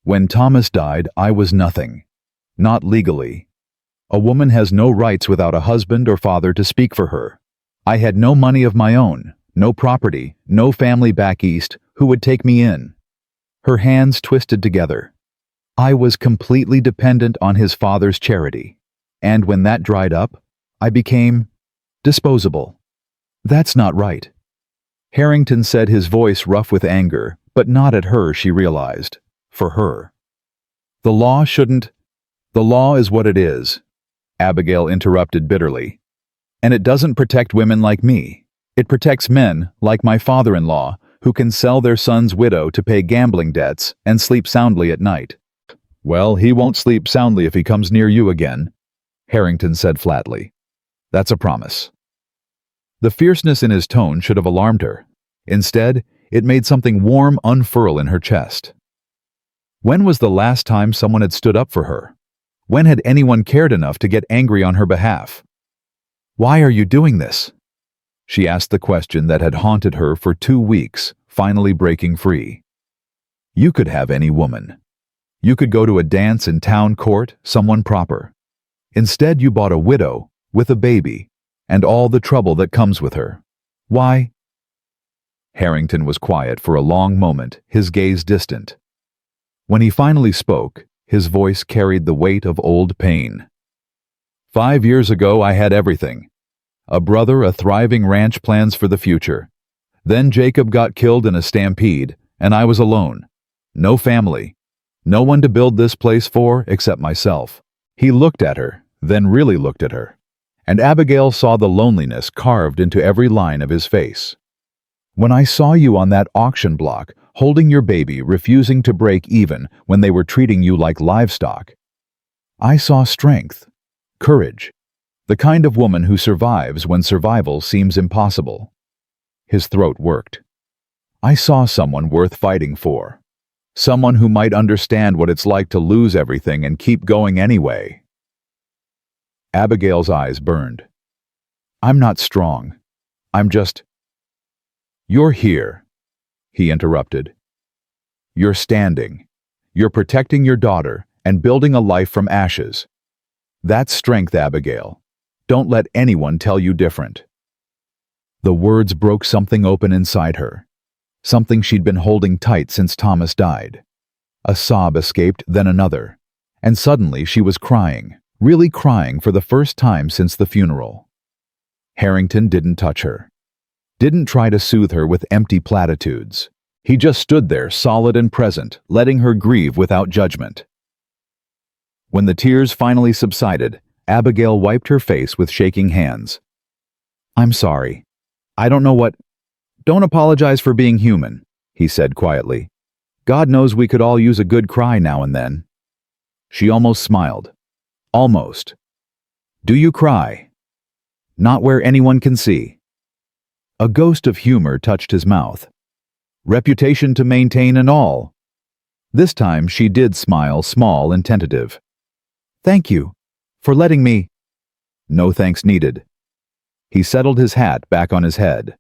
"When Thomas died, I was nothing. Not legally. A woman has no rights without a husband or father to speak for her. I had no money of my own, no property, no family back east who would take me in." Her hands twisted together. "I was completely dependent on his father's charity. And when that dried up, I became disposable. That's not right." Harrington said, his voice rough with anger, but not at her, she realized. For her. "The law shouldn't..." "The law is what it is," Abigail interrupted bitterly. "And it doesn't protect women like me. It protects men, like my father-in-law, who can sell their son's widow to pay gambling debts and sleep soundly at night." "Well, he won't sleep soundly if he comes near you again," Harrington said flatly. "That's a promise." The fierceness in his tone should have alarmed her. Instead, it made something warm unfurl in her chest. When was the last time someone had stood up for her? When had anyone cared enough to get angry on her behalf? "Why are you doing this?" She asked the question that had haunted her for 2 weeks, finally breaking free. "You could have any woman. You could go to a dance in town court, someone proper. Instead, you bought a widow with a baby and all the trouble that comes with her. Why?" Harrington was quiet for a long moment, his gaze distant. When he finally spoke, his voice carried the weight of old pain. "5 years ago, I had everything. A brother, a thriving ranch, plans for the future. Then Jacob got killed in a stampede, and I was alone. No family. No one to build this place for except myself. He looked at her, then really looked at her. And Abigail saw the loneliness carved into every line of his face. When I saw you on that auction block, holding your baby, refusing to break even when they were treating you like livestock, I saw strength, courage, the kind of woman who survives when survival seems impossible. His throat worked. I saw someone worth fighting for. Someone who might understand what it's like to lose everything and keep going anyway. Abigail's eyes burned. I'm not strong. I'm just... You're here, he interrupted. You're standing. You're protecting your daughter and building a life from ashes. That's strength, Abigail. Don't let anyone tell you different. The words broke something open inside her, something she'd been holding tight since Thomas died. A sob escaped, then another, and suddenly she was crying, really crying for the first time since the funeral. Harrington didn't touch her, didn't try to soothe her with empty platitudes. He just stood there, solid and present, letting her grieve without judgment. When the tears finally subsided, Abigail wiped her face with shaking hands. I'm sorry. I don't know what... Don't apologize for being human, he said quietly. God knows we could all use a good cry now and then. She almost smiled. Almost. Do you cry? Not where anyone can see. A ghost of humor touched his mouth. Reputation to maintain and all. This time she did smile, small and tentative. Thank you for letting me... No thanks needed. He settled his hat back on his head.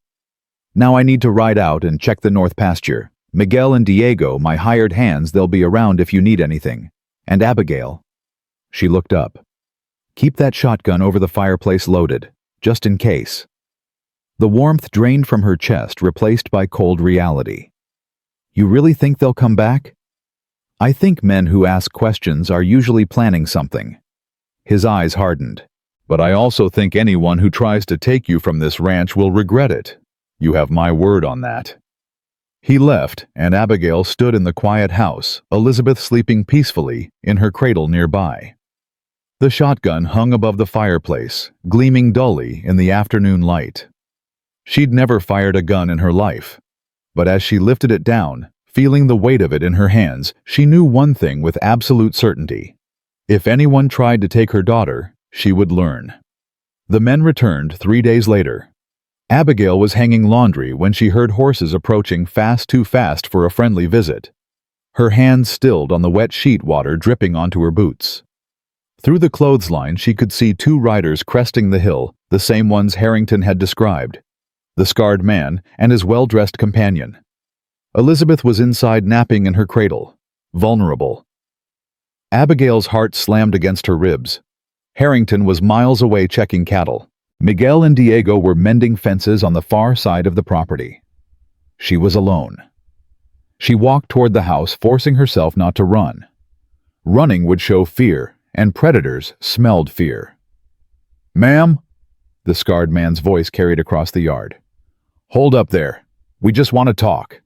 Now I need to ride out and check the north pasture. Miguel and Diego, my hired hands, they'll be around if you need anything. And Abigail. She looked up. Keep that shotgun over the fireplace loaded, just in case. The warmth drained from her chest, replaced by cold reality. You really think they'll come back? I think men who ask questions are usually planning something. His eyes hardened. But I also think anyone who tries to take you from this ranch will regret it. You have my word on that. He left, and Abigail stood in the quiet house, Elizabeth sleeping peacefully in her cradle nearby. The shotgun hung above the fireplace, gleaming dully in the afternoon light. She'd never fired a gun in her life, but as she lifted it down, feeling the weight of it in her hands, she knew one thing with absolute certainty. If anyone tried to take her daughter, she would learn. The men returned 3 days later. Abigail was hanging laundry when she heard horses approaching too fast for a friendly visit. Her hands stilled on the wet sheet water dripping onto her boots. Through the clothesline she could see 2 riders cresting the hill, the same ones Harrington had described. The scarred man and his well-dressed companion. Elizabeth was inside napping in her cradle, vulnerable. Abigail's heart slammed against her ribs. Harrington was miles away checking cattle. Miguel and Diego were mending fences on the far side of the property. She was alone. She walked toward the house, forcing herself not to run. Running would show fear, and predators smelled fear. Ma'am? The scarred man's voice carried across the yard. Hold up there. We just want to talk.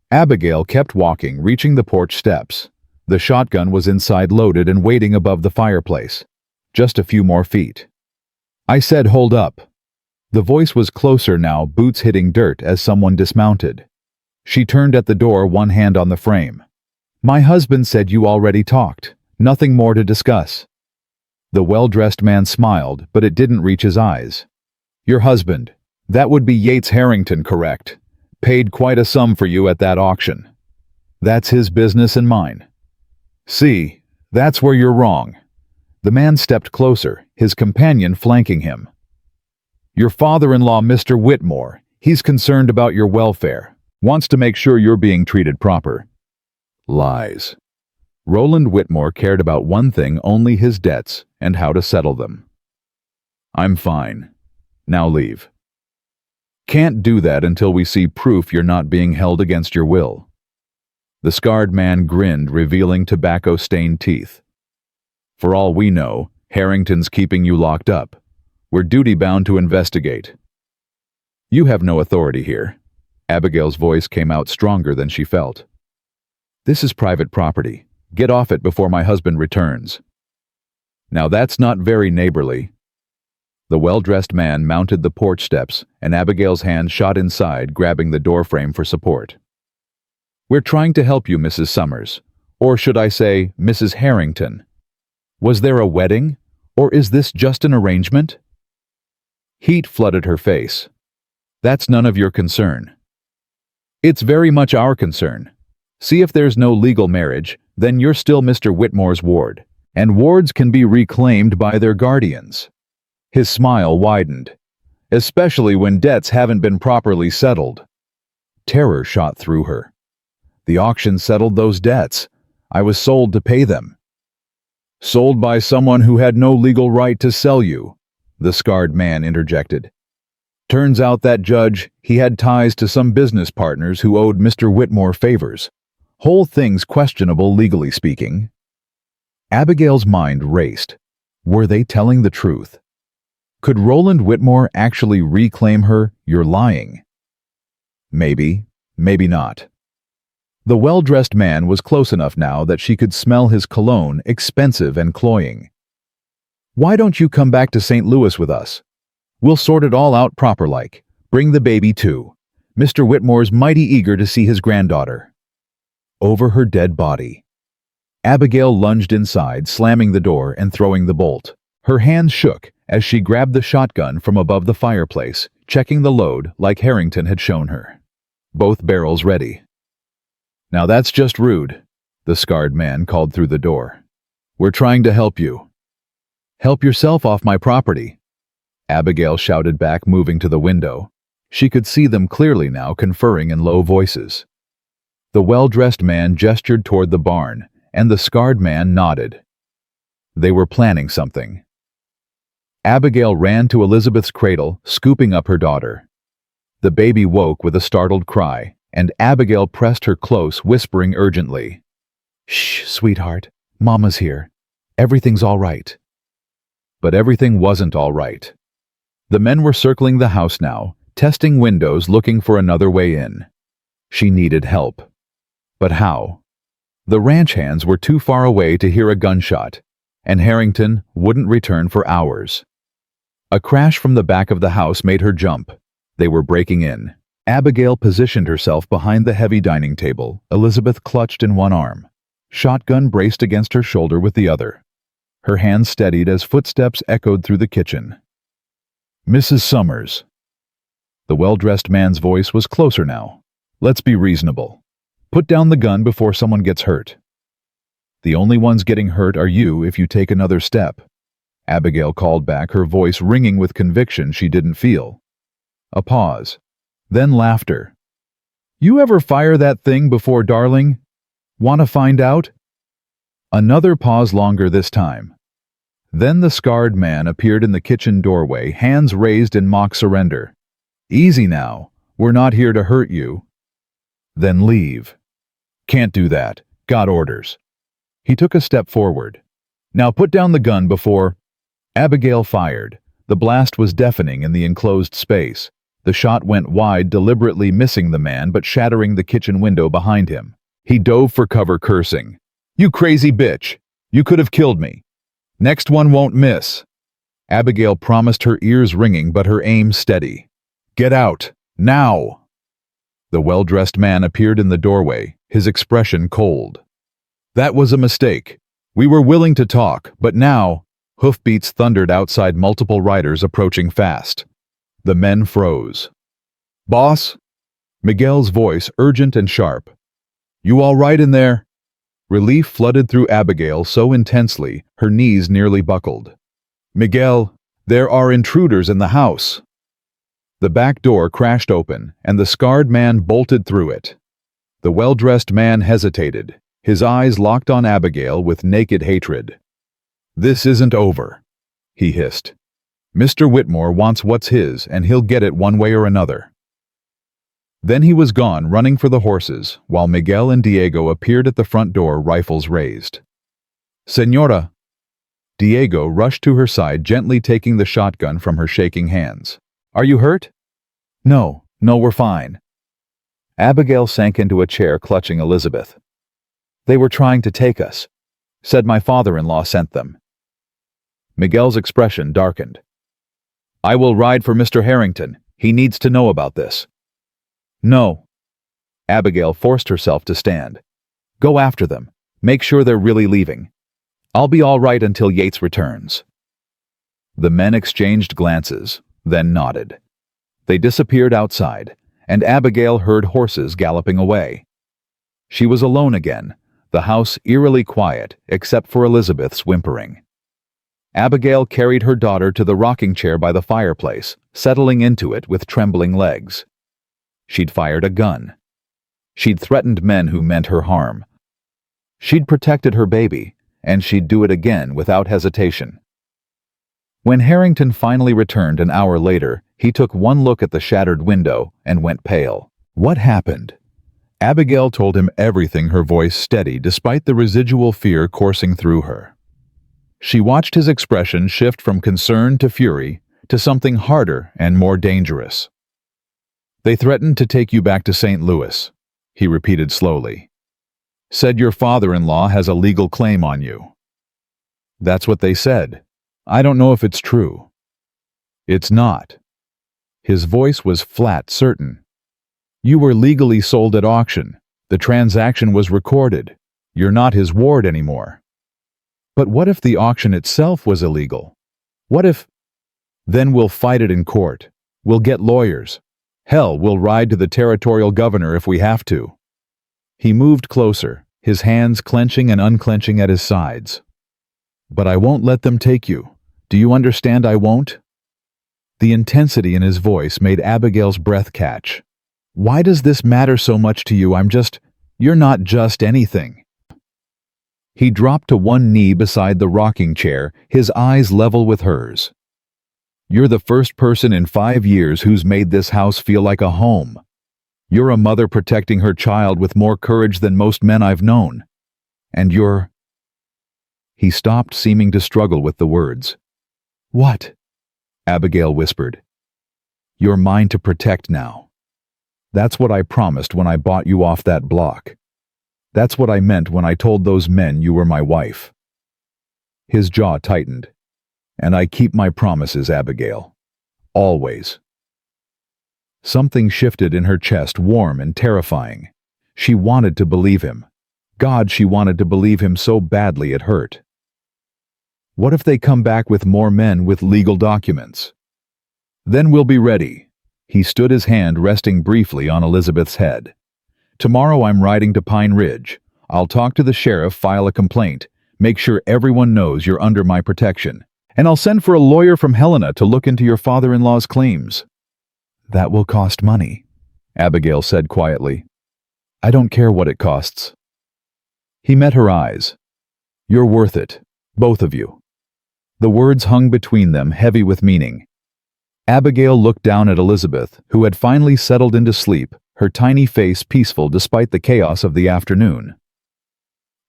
Abigail kept walking, reaching the porch steps. The shotgun was inside loaded and waiting above the fireplace. Just a few more feet. I said hold up. The voice was closer now, boots hitting dirt as someone dismounted. She turned at the door, one hand on the frame. My husband said you already talked. Nothing more to discuss. The well-dressed man smiled, but it didn't reach his eyes. Your husband. That would be Yates Harrington, correct? Paid quite a sum for you at that auction. That's his business and mine. See, that's where you're wrong. The man stepped closer, his companion flanking him. Your father-in-law, Mr. Whitmore, he's concerned about your welfare, wants to make sure you're being treated proper. Lies. Roland Whitmore cared about one thing only, his debts and how to settle them. I'm fine. Now leave. Can't do that until we see proof you're not being held against your will. The scarred man grinned, revealing tobacco-stained teeth. For all we know, Harrington's keeping you locked up. We're duty-bound to investigate. You have no authority here. Abigail's voice came out stronger than she felt. This is private property. Get off it before my husband returns. Now that's not very neighborly. The well-dressed man mounted the porch steps, and Abigail's hand shot inside, grabbing the doorframe for support. We're trying to help you, Mrs. Summers. Or should I say, Mrs. Harrington. Was there a wedding? Or is this just an arrangement? Heat flooded her face. That's none of your concern. It's very much our concern. See if there's no legal marriage, then you're still Mr. Whitmore's ward, and wards can be reclaimed by their guardians. His smile widened, especially when debts haven't been properly settled. Terror shot through her. The auction settled those debts. I was sold to pay them. Sold by someone who had no legal right to sell you, the scarred man interjected. Turns out that judge, he had ties to some business partners who owed Mr. Whitmore favors. Whole thing's questionable legally speaking. Abigail's mind raced. Were they telling the truth? Could Roland Whitmore actually reclaim her? You're lying. Maybe, maybe not. The well-dressed man was close enough now that she could smell his cologne, expensive and cloying. Why don't you come back to St. Louis with us? We'll sort it all out proper-like. Bring the baby too. Mr. Whitmore's mighty eager to see his granddaughter. Over her dead body. Abigail lunged inside, slamming the door and throwing the bolt. Her hands shook as she grabbed the shotgun from above the fireplace, checking the load like Harrington had shown her. Both barrels ready. Now that's just rude, the scarred man called through the door. We're trying to help you. Help yourself off my property, Abigail shouted back, moving to the window. She could see them clearly now, conferring in low voices. The well-dressed man gestured toward the barn, and the scarred man nodded. They were planning something. Abigail ran to Elizabeth's cradle, scooping up her daughter. The baby woke with a startled cry, and Abigail pressed her close, whispering urgently, "Shh, sweetheart. Mama's here. Everything's all right." But everything wasn't all right. The men were circling the house now, testing windows, looking for another way in. She needed help. But how? The ranch hands were too far away to hear a gunshot, and Harrington wouldn't return for hours. A crash from the back of the house made her jump. They were breaking in. Abigail positioned herself behind the heavy dining table, Elizabeth clutched in one arm. Shotgun braced against her shoulder with the other. Her hands steadied as footsteps echoed through the kitchen. "Mrs. Summers." The well-dressed man's voice was closer now. "Let's be reasonable. Put down the gun before someone gets hurt. The only ones getting hurt are you if you take another step," Abigail called back, her voice ringing with conviction she didn't feel. A pause. Then laughter. "You ever fire that thing before, darling? Want to find out?" Another pause, longer this time. Then the scarred man appeared in the kitchen doorway, hands raised in mock surrender. "Easy now. We're not here to hurt you." "Then leave." "Can't do that. Got orders." He took a step forward. "Now put down the gun before—" Abigail fired. The blast was deafening in the enclosed space. The shot went wide, deliberately missing the man but shattering the kitchen window behind him. He dove for cover, cursing. "You crazy bitch! You could have killed me. Next one won't miss." Abigail promised, her ears ringing but her aim steady. "Get out! Now!" The well-dressed man appeared in the doorway, his expression cold. "That was a mistake. We were willing to talk, but now—" Hoofbeats thundered outside, multiple riders approaching fast. The men froze. "Boss?" Miguel's voice, urgent and sharp. "You all right in there?" Relief flooded through Abigail so intensely, her knees nearly buckled. "Miguel, there are intruders in the house." The back door crashed open, and the scarred man bolted through it. The well-dressed man hesitated, his eyes locked on Abigail with naked hatred. "This isn't over," he hissed. "Mr. Whitmore wants what's his, and he'll get it one way or another." Then he was gone, running for the horses, while Miguel and Diego appeared at the front door, rifles raised. "Señora!" Diego rushed to her side, gently taking the shotgun from her shaking hands. "Are you hurt?" "No, we're fine." Abigail sank into a chair, clutching Elizabeth. "They were trying to take us. Said my father-in-law sent them." Miguel's expression darkened. "I will ride for Mr. Harrington. He needs to know about this." "No." Abigail forced herself to stand. "Go after them. Make sure they're really leaving. I'll be all right until Yates returns." The men exchanged glances, then nodded. They disappeared outside, and Abigail heard horses galloping away. She was alone again, the house eerily quiet except for Elizabeth's whimpering. Abigail carried her daughter to the rocking chair by the fireplace, settling into it with trembling legs. She'd fired a gun. She'd threatened men who meant her harm. She'd protected her baby, and she'd do it again without hesitation. When Harrington finally returned an hour later, he took one look at the shattered window and went pale. "What happened?" Abigail told him everything, her voice steady despite the residual fear coursing through her. She watched his expression shift from concern to fury to something harder and more dangerous. "They threatened to take you back to St. Louis," he repeated slowly. "Said your father-in-law has a legal claim on you." "That's what they said. I don't know if it's true." "It's not." His voice was flat, certain. "You were legally sold at auction. The transaction was recorded. You're not his ward anymore." "But what if the auction itself was illegal? What if—" "Then we'll fight it in court. We'll get lawyers. Hell, we'll ride to the territorial governor if we have to." He moved closer, his hands clenching and unclenching at his sides. "But I won't let them take you. Do you understand I won't?" The intensity in his voice made Abigail's breath catch. "Why does this matter so much to you? You're not just anything." He dropped to one knee beside the rocking chair, his eyes level with hers. "You're the first person in 5 years who's made this house feel like a home. You're a mother protecting her child with more courage than most men I've known. And you're—" He stopped, seeming to struggle with the words. "What?" Abigail whispered. "You're mine to protect now. That's what I promised when I bought you off that block. That's what I meant when I told those men you were my wife." His jaw tightened. "And I keep my promises, Abigail. Always." Something shifted in her chest, warm and terrifying. She wanted to believe him. God, she wanted to believe him so badly it hurt. What if they come back with more men with legal documents? "Then we'll be ready." He stood, his hand resting briefly on Elizabeth's head. "Tomorrow I'm riding to Pine Ridge. I'll talk to the sheriff, file a complaint, make sure everyone knows you're under my protection. And I'll send for a lawyer from Helena to look into your father-in-law's claims." "That will cost money," Abigail said quietly. "I don't care what it costs." He met her eyes. "You're worth it, both of you." The words hung between them, heavy with meaning. Abigail looked down at Elizabeth, who had finally settled into sleep, her tiny face peaceful despite the chaos of the afternoon.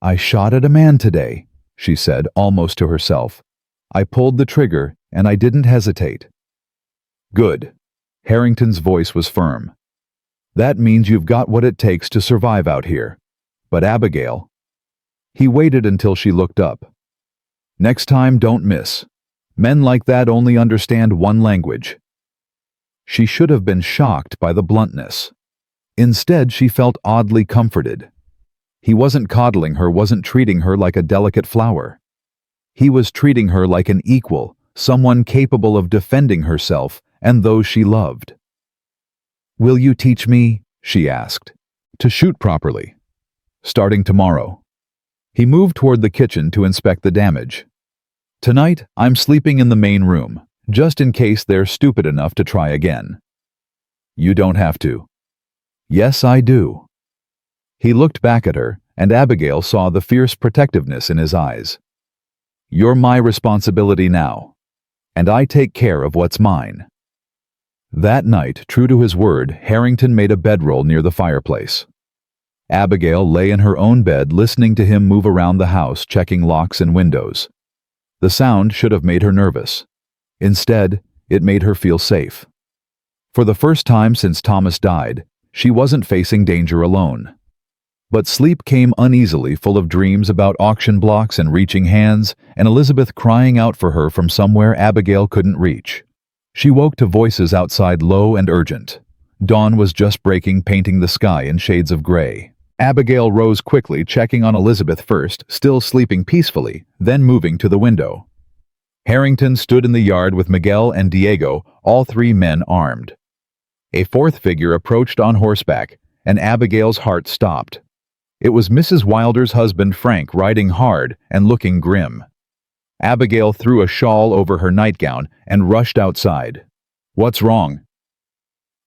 "I shot at a man today," she said, almost to herself. "I pulled the trigger, and I didn't hesitate." "Good." Harrington's voice was firm. "That means you've got what it takes to survive out here. But Abigail—" He waited until she looked up. "Next time, don't miss. Men like that only understand one language." She should have been shocked by the bluntness. Instead, she felt oddly comforted. He wasn't coddling her, wasn't treating her like a delicate flower. He was treating her like an equal, someone capable of defending herself and those she loved. "Will you teach me," she asked, "to shoot properly? Starting tomorrow." He moved toward the kitchen to inspect the damage. "Tonight, I'm sleeping in the main room, just in case they're stupid enough to try again." "You don't have to." "Yes, I do." He looked back at her, and Abigail saw the fierce protectiveness in his eyes. "You're my responsibility now, and I take care of what's mine." That night, true to his word, Harrington made a bedroll near the fireplace. Abigail lay in her own bed, listening to him move around the house, checking locks and windows. The sound should have made her nervous. Instead, it made her feel safe. For the first time since Thomas died, she wasn't facing danger alone. But sleep came uneasily, full of dreams about auction blocks and reaching hands, and Elizabeth crying out for her from somewhere Abigail couldn't reach. She woke to voices outside, low and urgent. Dawn was just breaking, painting the sky in shades of gray. Abigail rose quickly, checking on Elizabeth first, still sleeping peacefully, then moving to the window. Harrington stood in the yard with Miguel and Diego, all three men armed. A fourth figure approached on horseback, and Abigail's heart stopped. It was Mrs. Wilder's husband Frank, riding hard and looking grim. Abigail threw a shawl over her nightgown and rushed outside. "What's wrong?"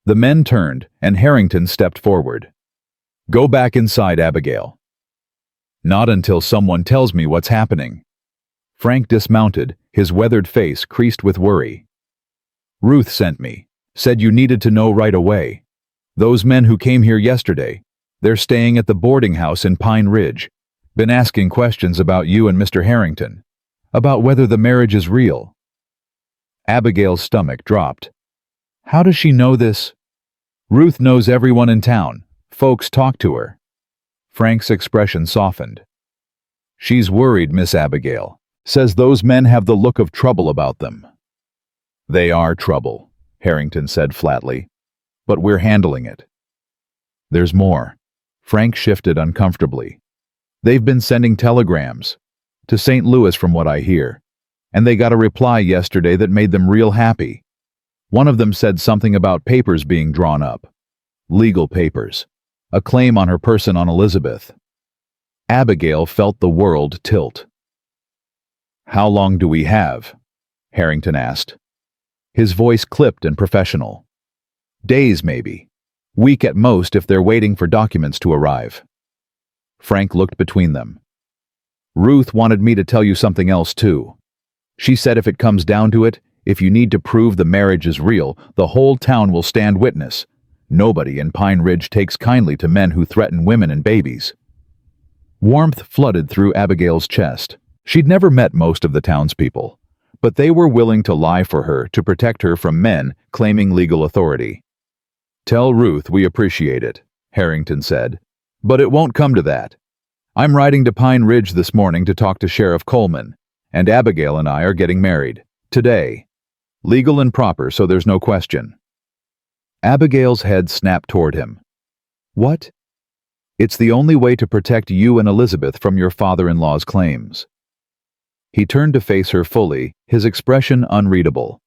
The men turned, and Harrington stepped forward. "Go back inside, Abigail." "Not until someone tells me what's happening." Frank dismounted, his weathered face creased with worry. "Ruth sent me. Said you needed to know right away. Those men who came here yesterday, they're staying at the boarding house in Pine Ridge. Been asking questions about you and Mr. Harrington. About whether the marriage is real." Abigail's stomach dropped. "How does she know this?" "Ruth knows everyone in town. Folks talk to her." Frank's expression softened. "She's worried, Miss Abigail. Says those men have the look of trouble about them." "They are trouble," Harrington said flatly. "But we're handling it." "There's more." Frank shifted uncomfortably. "They've been sending telegrams. To St. Louis from what I hear. And they got a reply yesterday that made them real happy. One of them said something about papers being drawn up. Legal papers. A claim on her person on Elizabeth." Abigail felt the world tilt. "How long do we have?" Harrington asked. His voice clipped and professional. "Days, maybe. Week at most if they're waiting for documents to arrive." Frank looked between them. "Ruth wanted me to tell you something else too. She said if it comes down to it, if you need to prove the marriage is real, the whole town will stand witness. Nobody in Pine Ridge takes kindly to men who threaten women and babies." Warmth flooded through Abigail's chest. She'd never met most of the townspeople, but they were willing to lie for her to protect her from men claiming legal authority. "Tell Ruth we appreciate it," Harrington said. "But it won't come to that. I'm riding to Pine Ridge this morning to talk to Sheriff Coleman, and Abigail and I are getting married. Today. Legal and proper, so there's no question." Abigail's head snapped toward him. "What?" "It's the only way to protect you and Elizabeth from your father-in-law's claims." He turned to face her fully, his expression unreadable.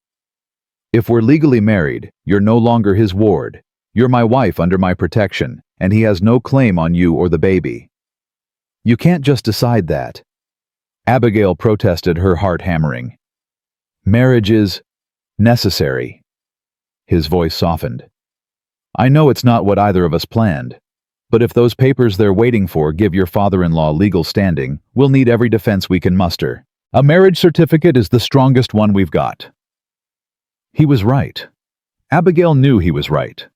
"If we're legally married, you're no longer his ward. You're my wife under my protection, and he has no claim on you or the baby." "You can't just decide that." Abigail protested, her heart hammering. "Marriage is necessary." His voice softened. "I know it's not what either of us planned, but if those papers they're waiting for give your father-in-law legal standing, we'll need every defense we can muster. A marriage certificate is the strongest one we've got." He was right. Abigail knew he was right.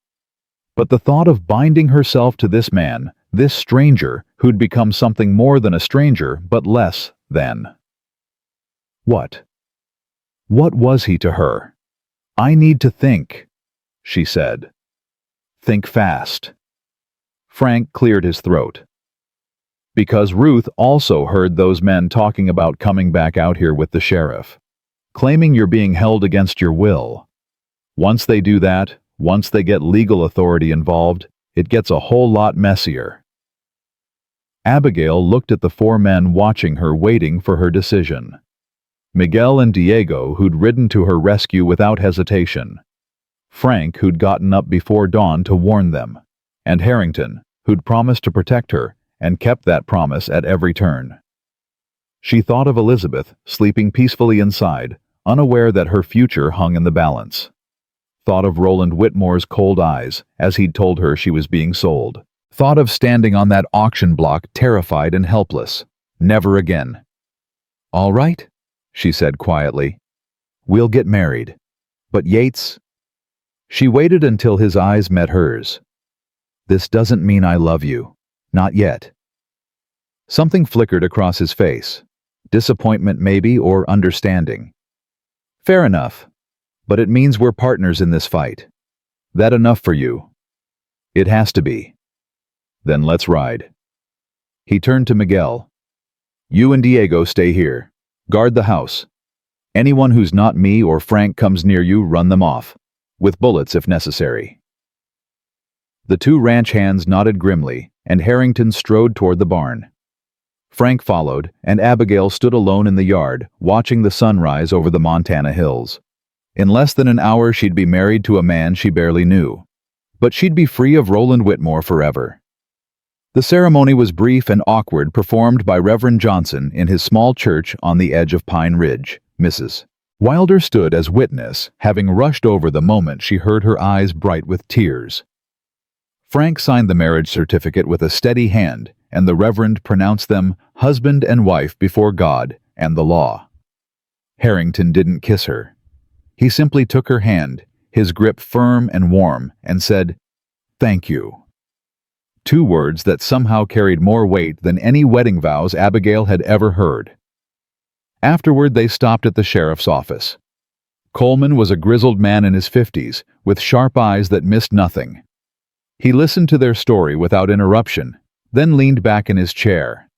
But the thought of binding herself to this man, this stranger, who'd become something more than a stranger, but less than. What? What was he to her? "I need to think," she said. "Think fast." Frank cleared his throat. "Because Ruth also heard those men talking about coming back out here with the sheriff, claiming you're being held against your will. Once they do that, once they get legal authority involved, it gets a whole lot messier." Abigail looked at the four men watching her, waiting for her decision. Miguel and Diego, who'd ridden to her rescue without hesitation. Frank, who'd gotten up before dawn to warn them. And Harrington, who'd promised to protect her and kept that promise at every turn. She thought of Elizabeth, sleeping peacefully inside, unaware that her future hung in the balance. Thought of Roland Whitmore's cold eyes as he'd told her she was being sold. Thought of standing on that auction block, terrified and helpless. Never again. "All right," she said quietly. "We'll get married. But Yates—" She waited until his eyes met hers. "This doesn't mean I love you. Not yet." Something flickered across his face. Disappointment maybe, or understanding. Fair enough. But it means we're partners in this fight. That enough for you? It has to be. Then let's ride. He turned to Miguel. You and Diego stay here. Guard the house. Anyone who's not me or Frank comes near you, run them off. With bullets if necessary. The two ranch hands nodded grimly, and Harrington strode toward the barn. Frank followed, and Abigail stood alone in the yard, watching the sun rise over the Montana hills. In less than an hour she'd be married to a man she barely knew. But she'd be free of Roland Whitmore forever. The ceremony was brief and awkward, performed by Reverend Johnson in his small church on the edge of Pine Ridge. Mrs. Wilder stood as witness, having rushed over the moment she heard her eyes bright with tears. Frank signed the marriage certificate with a steady hand, and the Reverend pronounced them husband and wife before God and the law. Harrington didn't kiss her. He simply took her hand, his grip firm and warm, and said, "Thank you." Two words that somehow carried more weight than any wedding vows Abigail had ever heard. Afterward, they stopped at the sheriff's office. Coleman was a grizzled man in his 50s, with sharp eyes that missed nothing. He listened to their story without interruption, then leaned back in his chair.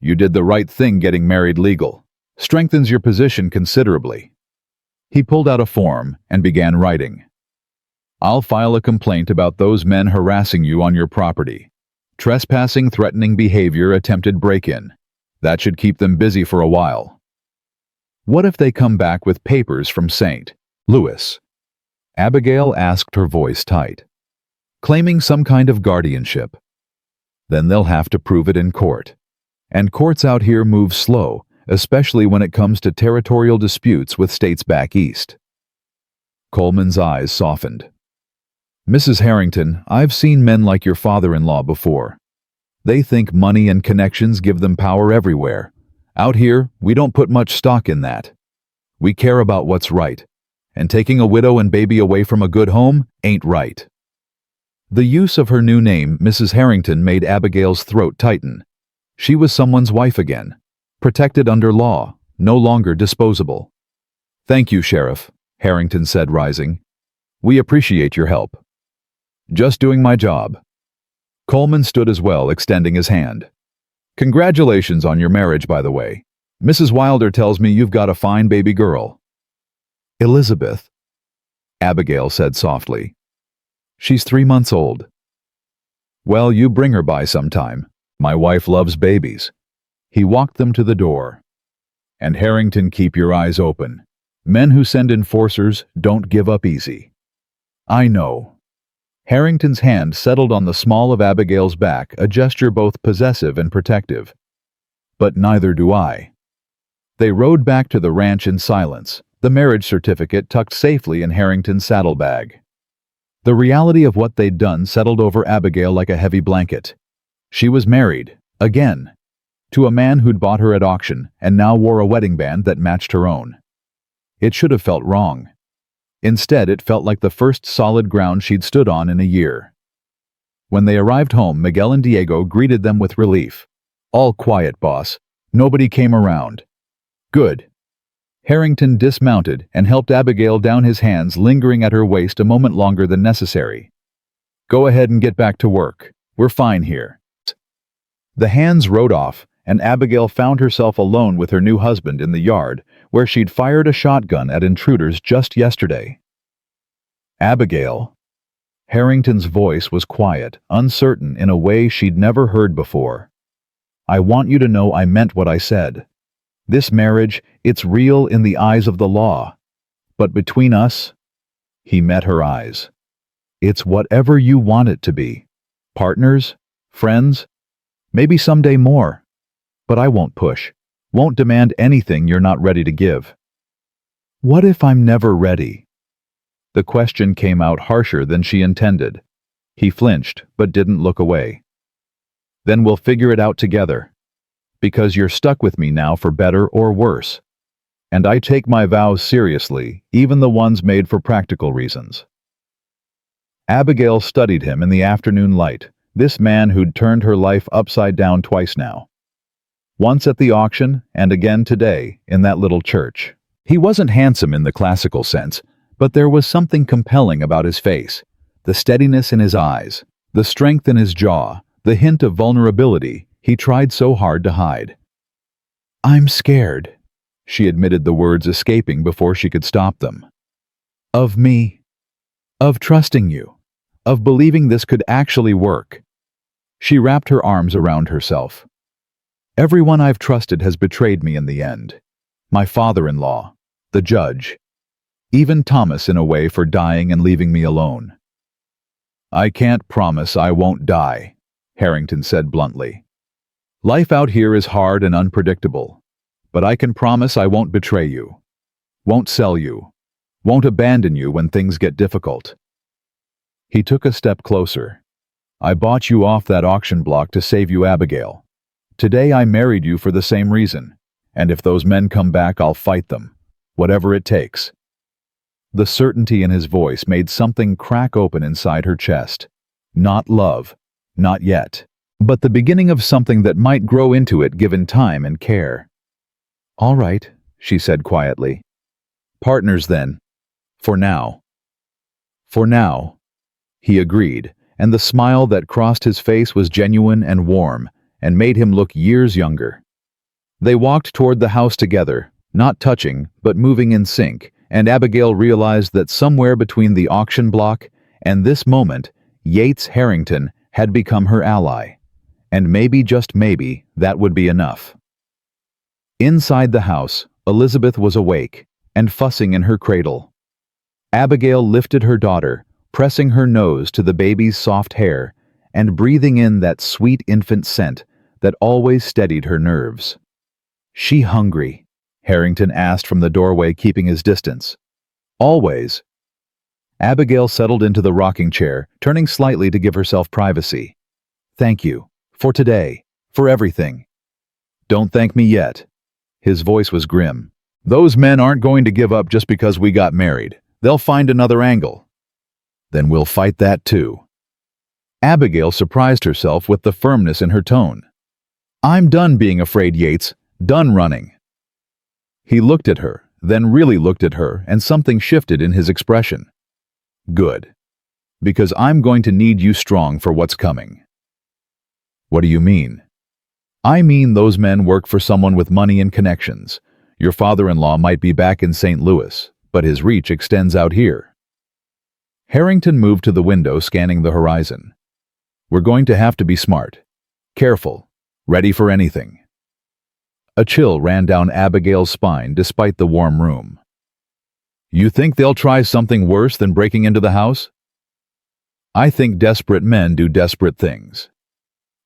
You did the right thing getting married legal. Strengthens your position considerably. He pulled out a form and began writing. I'll file a complaint about those men harassing you on your property. Trespassing, threatening behavior, attempted break-in. That should keep them busy for a while. What if they come back with papers from St. Louis? Abigail asked, her voice tight. Claiming some kind of guardianship. Then they'll have to prove it in court. And courts out here move slow, especially when it comes to territorial disputes with states back east. Coleman's eyes softened. Mrs. Harrington, I've seen men like your father-in-law before. They think money and connections give them power everywhere. Out here, we don't put much stock in that. We care about what's right, and taking a widow and baby away from a good home ain't right. The use of her new name, Mrs. Harrington, made Abigail's throat tighten. She was someone's wife again, protected under law, no longer disposable. Thank you, Sheriff, Harrington said, rising. We appreciate your help. Just doing my job. Coleman stood as well, extending his hand. Congratulations on your marriage, by the way. Mrs. Wilder tells me you've got a fine baby girl. Elizabeth, Abigail said softly. She's 3 months old. Well, you bring her by sometime. My wife loves babies. He walked them to the door. And Harrington, keep your eyes open. Men who send enforcers don't give up easy. I know. Harrington's hand settled on the small of Abigail's back, a gesture both possessive and protective. But neither do I. They rode back to the ranch in silence, the marriage certificate tucked safely in Harrington's saddlebag. The reality of what they'd done settled over Abigail like a heavy blanket. She was married, again, to a man who'd bought her at auction and now wore a wedding band that matched her own. It should have felt wrong. Instead, it felt like the first solid ground she'd stood on in a year. When they arrived home, Miguel and Diego greeted them with relief. All quiet, boss. Nobody came around. Good. Harrington dismounted and helped Abigail down, his hands lingering at her waist a moment longer than necessary. Go ahead and get back to work. We're fine here. The hands rode off, and Abigail found herself alone with her new husband in the yard, where she'd fired a shotgun at intruders just yesterday. Abigail. Harrington's voice was quiet, uncertain in a way she'd never heard before. I want you to know I meant what I said. This marriage, it's real in the eyes of the law. But between us, he met her eyes. It's whatever you want it to be. Partners, friends, maybe someday more. But I won't push, won't demand anything you're not ready to give. What if I'm never ready? The question came out harsher than she intended. He flinched, but didn't look away. Then we'll figure it out together. Because you're stuck with me now for better or worse. And I take my vows seriously, even the ones made for practical reasons. Abigail studied him in the afternoon light, this man who'd turned her life upside down twice now. Once at the auction, and again today, in that little church. He wasn't handsome in the classical sense, but there was something compelling about his face, the steadiness in his eyes, the strength in his jaw, the hint of vulnerability he tried so hard to hide. "I'm scared," she admitted, the words escaping before she could stop them. "Of me. Of trusting you. Of believing this could actually work." She wrapped her arms around herself. "Everyone I've trusted has betrayed me in the end. My father-in-law, the judge, even Thomas in a way for dying and leaving me alone." "I can't promise I won't die," Harrington said bluntly. "Life out here is hard and unpredictable, but I can promise I won't betray you, won't sell you, won't abandon you when things get difficult." He took a step closer. "I bought you off that auction block to save you, Abigail. Today I married you for the same reason, and if those men come back, I'll fight them, whatever it takes." The certainty in his voice made something crack open inside her chest. Not love, not yet, but the beginning of something that might grow into it given time and care. "All right," she said quietly. "Partners then. For now." "For now," he agreed, and the smile that crossed his face was genuine and warm, and made him look years younger. They walked toward the house together, not touching, but moving in sync, and Abigail realized that somewhere between the auction block and this moment, Yates Harrington had become her ally. And maybe, just maybe, that would be enough. Inside the house, Elizabeth was awake and fussing in her cradle. Abigail lifted her daughter, pressing her nose to the baby's soft hair and breathing in that sweet infant scent that always steadied her nerves. "She hungry?" Harrington asked from the doorway, keeping his distance. "Always." Abigail settled into the rocking chair, turning slightly to give herself privacy. "Thank you. For today. For everything." "Don't thank me yet." His voice was grim. "Those men aren't going to give up just because we got married. They'll find another angle. Then we'll fight that too." Abigail surprised herself with the firmness in her tone. "I'm done being afraid, Yates. Done running." He looked at her, then really looked at her, and something shifted in his expression. "Good. Because I'm going to need you strong for what's coming." "What do you mean?" "I mean those men work for someone with money and connections. Your father-in-law might be back in St. Louis, but his reach extends out here." Harrington moved to the window, scanning the horizon. "We're going to have to be smart. Careful. Ready for anything." A chill ran down Abigail's spine despite the warm room. "You think they'll try something worse than breaking into the house?" "I think desperate men do desperate things."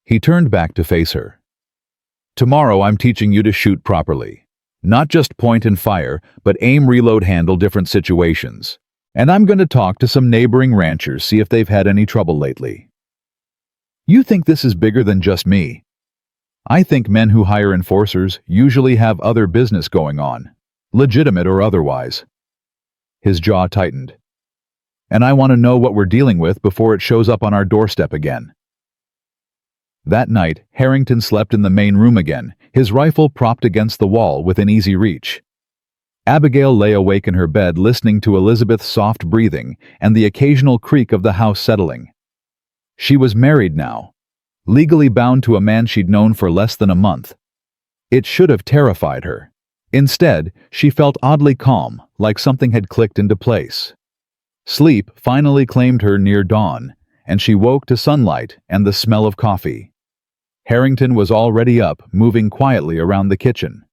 He turned back to face her. "Tomorrow I'm teaching you to shoot properly. Not just point and fire, but aim, reload, handle different situations. And I'm going to talk to some neighboring ranchers, see if they've had any trouble lately." "You think this is bigger than just me?" "I think men who hire enforcers usually have other business going on, legitimate or otherwise." His jaw tightened. "And I want to know what we're dealing with before it shows up on our doorstep again." That night, Harrington slept in the main room again, his rifle propped against the wall within easy reach. Abigail lay awake in her bed, listening to Elizabeth's soft breathing and the occasional creak of the house settling. She was married now, legally bound to a man she'd known for less than a month. It should have terrified her. Instead, she felt oddly calm, like something had clicked into place. Sleep finally claimed her near dawn, and she woke to sunlight and the smell of coffee. Harrington was already up, moving quietly around the kitchen.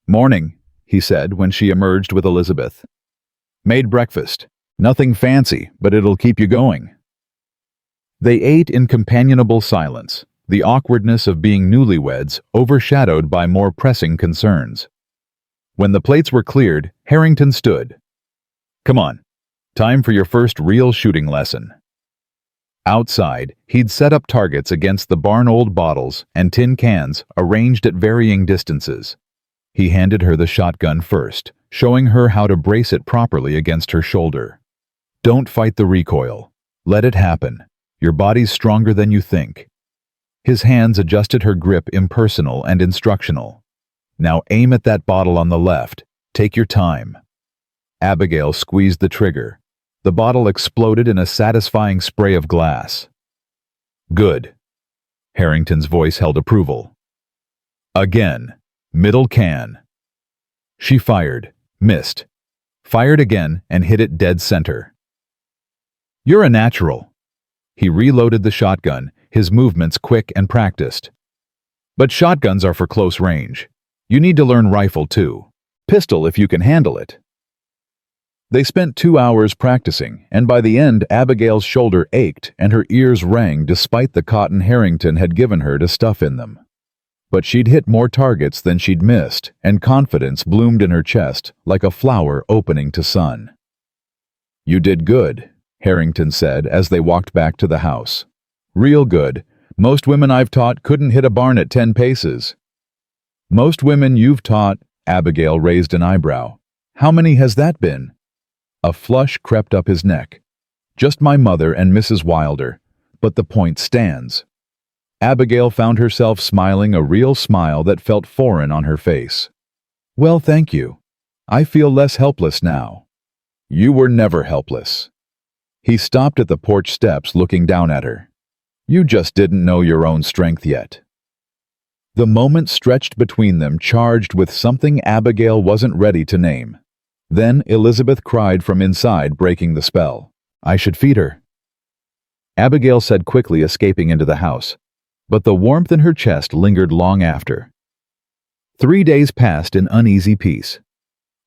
"Morning," he said when she emerged with Elizabeth. "Made breakfast. Nothing fancy, but it'll keep you going." They ate in companionable silence, the awkwardness of being newlyweds overshadowed by more pressing concerns. When the plates were cleared, Harrington stood. "Come on. Time for your first real shooting lesson." Outside, he'd set up targets against the barn-old bottles and tin cans arranged at varying distances. He handed her the shotgun first, showing her how to brace it properly against her shoulder. "Don't fight the recoil. Let it happen. Your body's stronger than you think." His hands adjusted her grip, impersonal and instructional. "Now aim at that bottle on the left. Take your time." Abigail squeezed the trigger. The bottle exploded in a satisfying spray of glass. "Good." Harrington's voice held approval. "Again. Middle can." She fired, missed, fired again, and hit it dead center. "You're a natural." He reloaded the shotgun, his movements quick and practiced. "But shotguns are for close range. You need to learn rifle too. Pistol if you can handle it." They spent 2 hours practicing, and by the end Abigail's shoulder ached and her ears rang despite the cotton Harrington had given her to stuff in them. But she'd hit more targets than she'd missed, and confidence bloomed in her chest like a flower opening to sun. "You did good," Harrington said as they walked back to the house. "Real good. Most women I've taught couldn't hit a barn at 10 paces. "Most women you've taught," Abigail raised an eyebrow. "How many has that been?" A flush crept up his neck. "Just my mother and Mrs. Wilder, but the point stands." Abigail found herself smiling, a real smile that felt foreign on her face. "Well, thank you. I feel less helpless now." "You were never helpless." He stopped at the porch steps, looking down at her. "You just didn't know your own strength yet." The moment stretched between them, charged with something Abigail wasn't ready to name. Then Elizabeth cried from inside, breaking the spell. "I should feed her," Abigail said quickly, escaping into the house. But the warmth in her chest lingered long after. 3 days passed in uneasy peace.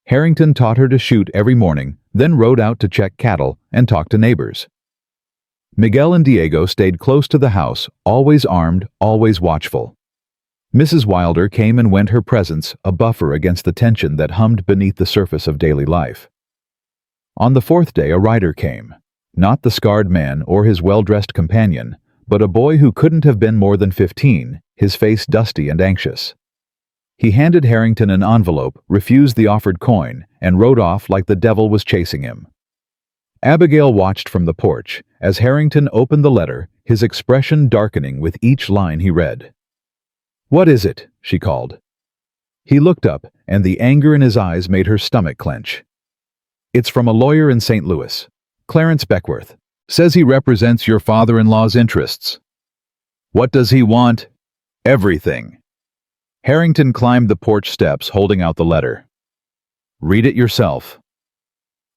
Harrington taught her to shoot every morning, then rode out to check cattle and talk to neighbors. Miguel and Diego stayed close to the house, always armed, always watchful. Mrs. Wilder came and went, her presence a buffer against the tension that hummed beneath the surface of daily life. On the 4th day a rider came, not the scarred man or his well-dressed companion, but a boy who couldn't have been more than 15, his face dusty and anxious. He handed Harrington an envelope, refused the offered coin, and rode off like the devil was chasing him. Abigail watched from the porch as Harrington opened the letter, his expression darkening with each line he read. "What is it?" she called. He looked up, and the anger in his eyes made her stomach clench. "It's from a lawyer in St. Louis, Clarence Beckworth. Says he represents your father-in-law's interests." "What does he want?" "Everything." Harrington climbed the porch steps, holding out the letter. "Read it yourself."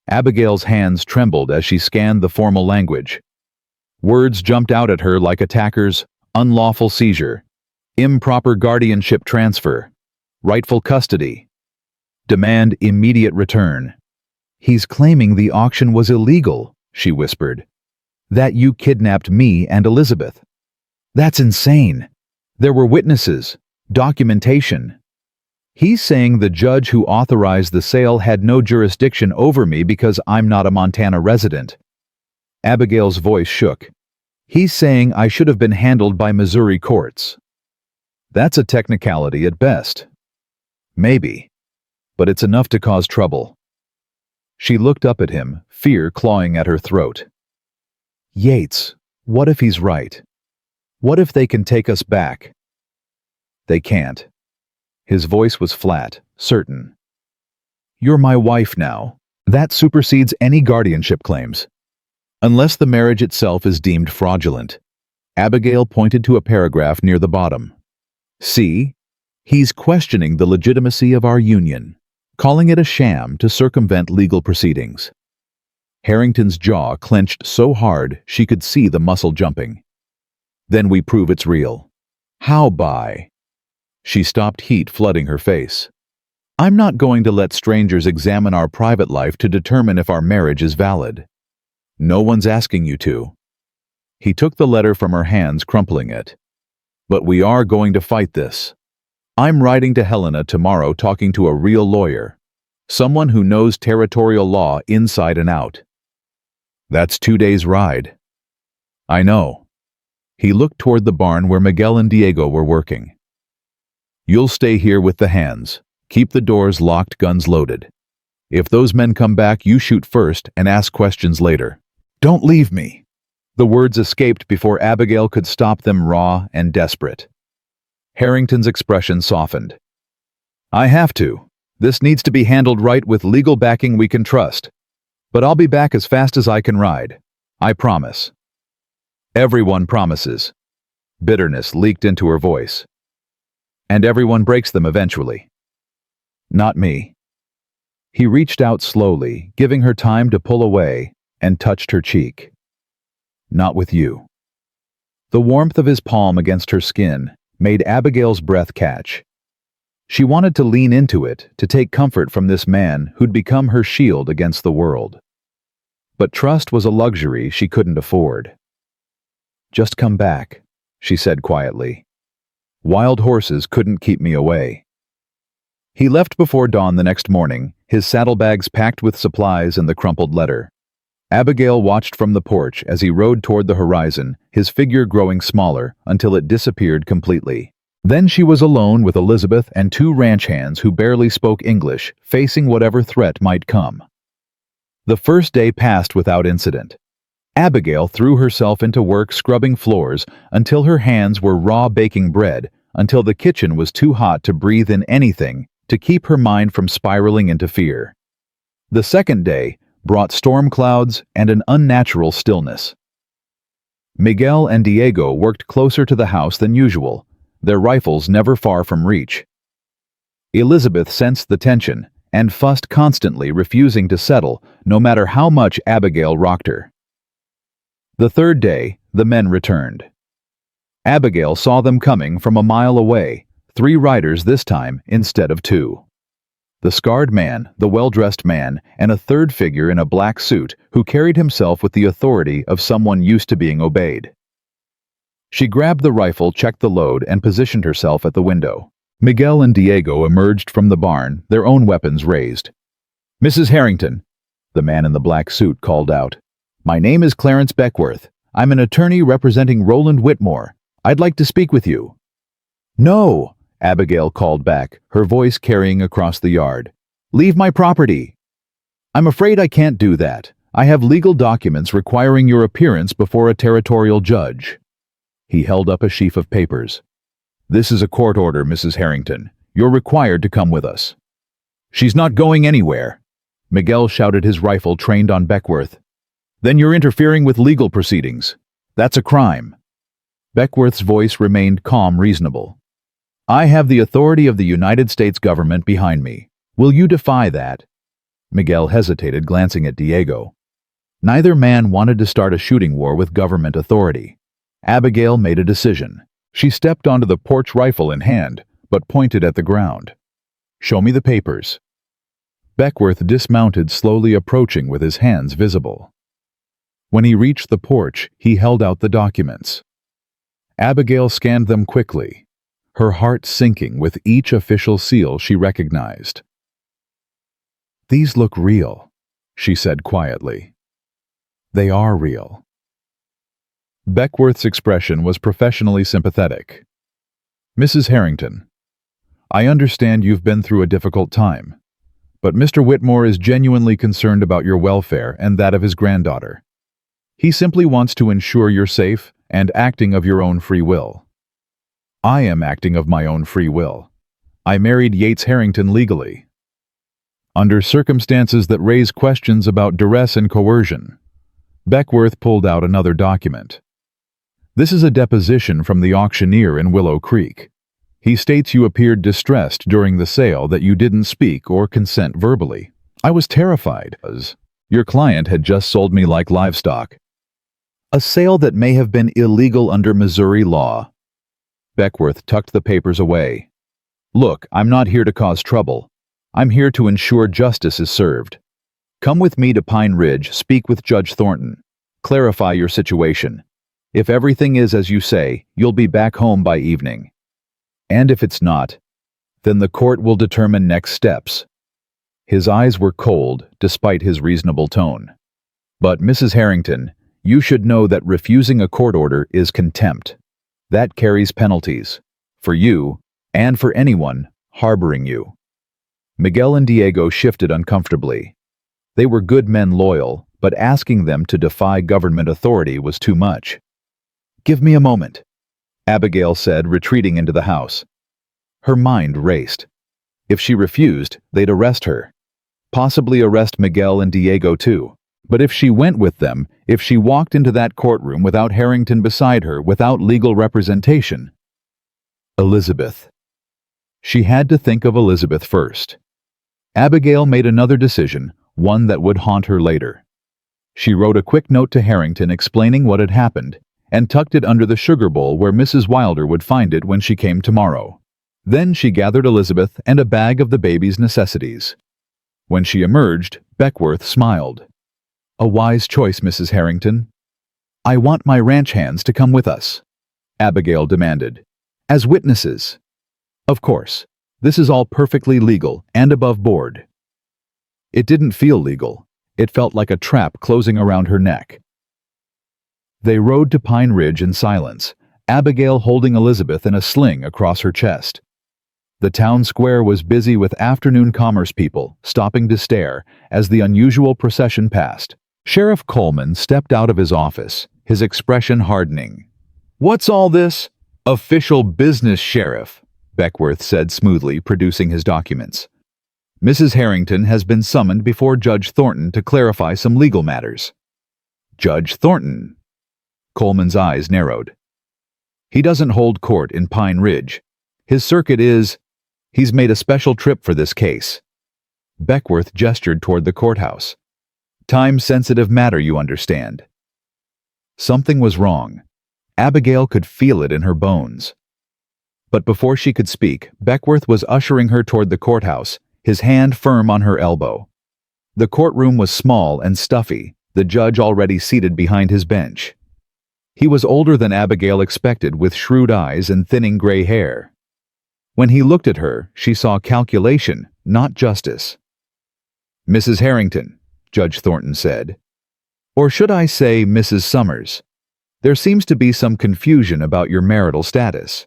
Abigail's hands trembled as she scanned the formal language. Words jumped out at her like attackers: unlawful seizure, improper guardianship transfer, rightful custody, demand immediate return. "He's claiming the auction was illegal," she whispered. "That you kidnapped me and Elizabeth. That's insane. There were witnesses, documentation. He's saying the judge who authorized the sale had no jurisdiction over me because I'm not a Montana resident." Abigail's voice shook. "He's saying I should have been handled by Missouri courts." "That's a technicality at best." "Maybe. But it's enough to cause trouble." She looked up at him, fear clawing at her throat. "Yates, what if he's right? What if they can take us back?" "They can't." His voice was flat, certain. "You're my wife now. That supersedes any guardianship claims. Unless the marriage itself is deemed fraudulent." Abigail pointed to a paragraph near the bottom. "See? He's questioning the legitimacy of our union, calling it a sham to circumvent legal proceedings." Harrington's jaw clenched so hard she could see the muscle jumping. "Then we prove it's real." "How by?" She stopped, heat flooding her face. "I'm not going to let strangers examine our private life to determine if our marriage is valid. No one's asking you to." He took the letter from her hands, crumpling it. "But we are going to fight this. I'm writing to Helena tomorrow, talking to a real lawyer. Someone who knows territorial law inside and out." "That's 2 days' ride." "I know." He looked toward the barn where Miguel and Diego were working. "You'll stay here with the hands. Keep the doors locked, guns loaded. If those men come back, you shoot first and ask questions later. Don't leave me." The words escaped before Abigail could stop them, raw and desperate. Harrington's expression softened. I have to. This needs to be handled right with legal backing we can trust. But I'll be back as fast as I can ride. I promise. Everyone promises. Bitterness leaked into her voice. And everyone breaks them eventually. Not me. He reached out slowly, giving her time to pull away, and touched her cheek. Not with you. The warmth of his palm against her skin made Abigail's breath catch. She wanted to lean into it, to take comfort from this man who'd become her shield against the world. But trust was a luxury she couldn't afford. Just come back, she said quietly. Wild horses couldn't keep me away. He left before dawn the next morning, his saddlebags packed with supplies and the crumpled letter. Abigail watched from the porch as he rode toward the horizon, his figure growing smaller until it disappeared completely. Then she was alone with Elizabeth and two ranch hands who barely spoke English, facing whatever threat might come. The first day passed without incident. Abigail threw herself into work scrubbing floors until her hands were raw baking bread, until the kitchen was too hot to breathe in anything to keep her mind from spiraling into fear. The second day brought storm clouds and an unnatural stillness. Miguel and Diego worked closer to the house than usual, their rifles never far from reach. Elizabeth sensed the tension and fussed constantly, refusing to settle, no matter how much Abigail rocked her. The third day, the men returned. Abigail saw them coming from a mile away, 3 riders this time instead of 2. The scarred man, the well-dressed man, and a third figure in a black suit who carried himself with the authority of someone used to being obeyed. She grabbed the rifle, checked the load, and positioned herself at the window. Miguel and Diego emerged from the barn, their own weapons raised. Mrs. Harrington, the man in the black suit called out. My name is Clarence Beckworth. I'm an attorney representing Roland Whitmore. I'd like to speak with you. No, Abigail called back, her voice carrying across the yard. Leave my property. I'm afraid I can't do that. I have legal documents requiring your appearance before a territorial judge. He held up a sheaf of papers. This is a court order, Mrs. Harrington. You're required to come with us. She's not going anywhere. Miguel shouted, his rifle trained on Beckworth. Then you're interfering with legal proceedings. That's a crime. Beckworth's voice remained calm, reasonable. I have the authority of the United States government behind me. Will you defy that? Miguel hesitated, glancing at Diego. Neither man wanted to start a shooting war with government authority. Abigail made a decision. She stepped onto the porch, rifle in hand, but pointed at the ground. Show me the papers. Beckworth dismounted, slowly approaching with his hands visible. When he reached the porch, he held out the documents. Abigail scanned them quickly, her heart sinking with each official seal she recognized. These look real, she said quietly. They are real. Beckworth's expression was professionally sympathetic. Mrs. Harrington, I understand you've been through a difficult time, but Mr. Whitmore is genuinely concerned about your welfare and that of his granddaughter. He simply wants to ensure you're safe and acting of your own free will. I am acting of my own free will. I married Yates Harrington legally, under circumstances that raise questions about duress and coercion. Beckworth pulled out another document. This is a deposition from the auctioneer in Willow Creek. He states you appeared distressed during the sale, that you didn't speak or consent verbally. I was terrified, as your client had just sold me like livestock. A sale that may have been illegal under Missouri law. Beckworth tucked the papers away. Look, I'm not here to cause trouble. I'm here to ensure justice is served. Come with me to Pine Ridge, speak with Judge Thornton. Clarify your situation. If everything is as you say, you'll be back home by evening. And if it's not, then the court will determine next steps. His eyes were cold, despite his reasonable tone. But Mrs. Harrington, you should know that refusing a court order is contempt. That carries penalties, for you and for anyone harboring you. Miguel and Diego shifted uncomfortably. They were good men, loyal, but asking them to defy government authority was too much. "Give me a moment," Abigail said, retreating into the house. Her mind raced. If she refused, they'd arrest her. Possibly arrest Miguel and Diego too. But if she went with them, if she walked into that courtroom without Harrington beside her, without legal representation... Elizabeth. She had to think of Elizabeth first. Abigail made another decision, one that would haunt her later. She wrote a quick note to Harrington explaining what had happened, and tucked it under the sugar bowl where Mrs. Wilder would find it when she came tomorrow. Then she gathered Elizabeth and a bag of the baby's necessities. When she emerged, Beckworth smiled. "A wise choice, Mrs. Harrington." "I want my ranch hands to come with us," Abigail demanded. "As witnesses." "Of course. This is all perfectly legal and above board." It didn't feel legal. It felt like a trap closing around her neck. They rode to Pine Ridge in silence, Abigail holding Elizabeth in a sling across her chest. The town square was busy with afternoon commerce people, stopping to stare as the unusual procession passed. Sheriff Coleman stepped out of his office, his expression hardening. "What's all this?" "Official business, Sheriff," Beckworth said smoothly, producing his documents. "Mrs. Harrington has been summoned before Judge Thornton to clarify some legal matters." "Judge Thornton?" Coleman's eyes narrowed. "He doesn't hold court in Pine Ridge. His circuit is... He's made a special trip for this case." Beckworth gestured toward the courthouse. "Time-sensitive matter, you understand." Something was wrong. Abigail could feel it in her bones. But before she could speak, Beckworth was ushering her toward the courthouse, his hand firm on her elbow. The courtroom was small and stuffy, the judge already seated behind his bench. He was older than Abigail expected, with shrewd eyes and thinning gray hair. When he looked at her, she saw calculation, not justice. "Mrs. Harrington," Judge Thornton said. "Or should I say Mrs. Summers? There seems to be some confusion about your marital status."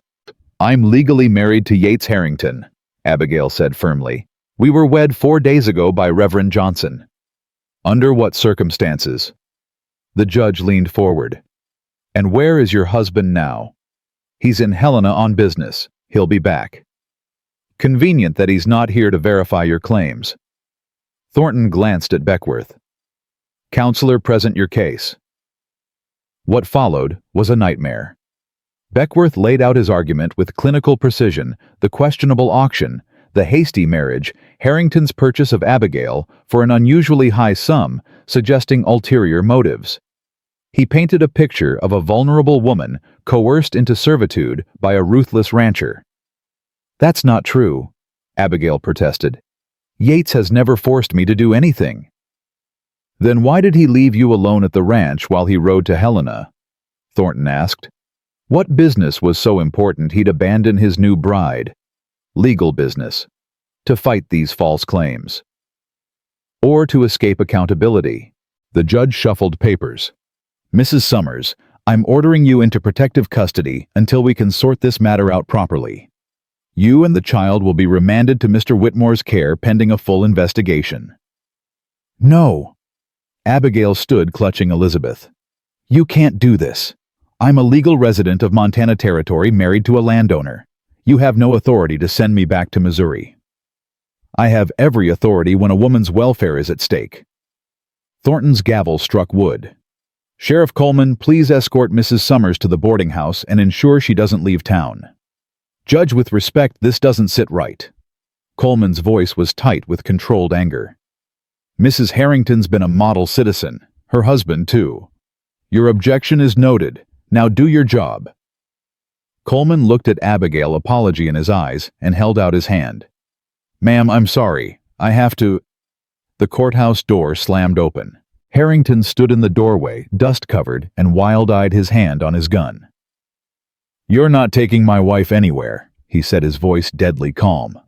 "I'm legally married to Yates Harrington," Abigail said firmly. "We were wed 4 days ago by Reverend Johnson." "Under what circumstances?" The judge leaned forward. "And where is your husband now?" "He's in Helena on business. He'll be back." "Convenient that he's not here to verify your claims." Thornton glanced at Beckworth. "Counselor, present your case." What followed was a nightmare. Beckworth laid out his argument with clinical precision: the questionable auction, the hasty marriage, Harrington's purchase of Abigail for an unusually high sum, suggesting ulterior motives. He painted a picture of a vulnerable woman coerced into servitude by a ruthless rancher. "That's not true," Abigail protested. "Yates has never forced me to do anything." "Then why did he leave you alone at the ranch while he rode to Helena?" Thornton asked. What business was so important he'd abandon his new bride? Legal business. To fight these false claims. Or to escape accountability. The judge shuffled papers. "Mrs. Summers, I'm ordering you into protective custody until we can sort this matter out properly. You and the child will be remanded to Mr. Whitmore's care pending a full investigation." "No." Abigail stood clutching Elizabeth. "You can't do this. I'm a legal resident of Montana Territory married to a landowner. You have no authority to send me back to Missouri." "I have every authority when a woman's welfare is at stake." Thornton's gavel struck wood. "Sheriff Coleman, please escort Mrs. Summers to the boarding house and ensure she doesn't leave town." "Judge, with respect, this doesn't sit right." Coleman's voice was tight with controlled anger. "Mrs. Harrington's been a model citizen. Her husband, too. Your objection is noted. Now do your job." Coleman looked at Abigail, apology in his eyes, and held out his hand. "Ma'am, I'm sorry. I have to—" The courthouse door slammed open. Harrington stood in the doorway, dust-covered, and wild-eyed, his hand on his gun. "You're not taking my wife anywhere," he said, his voice deadly calm.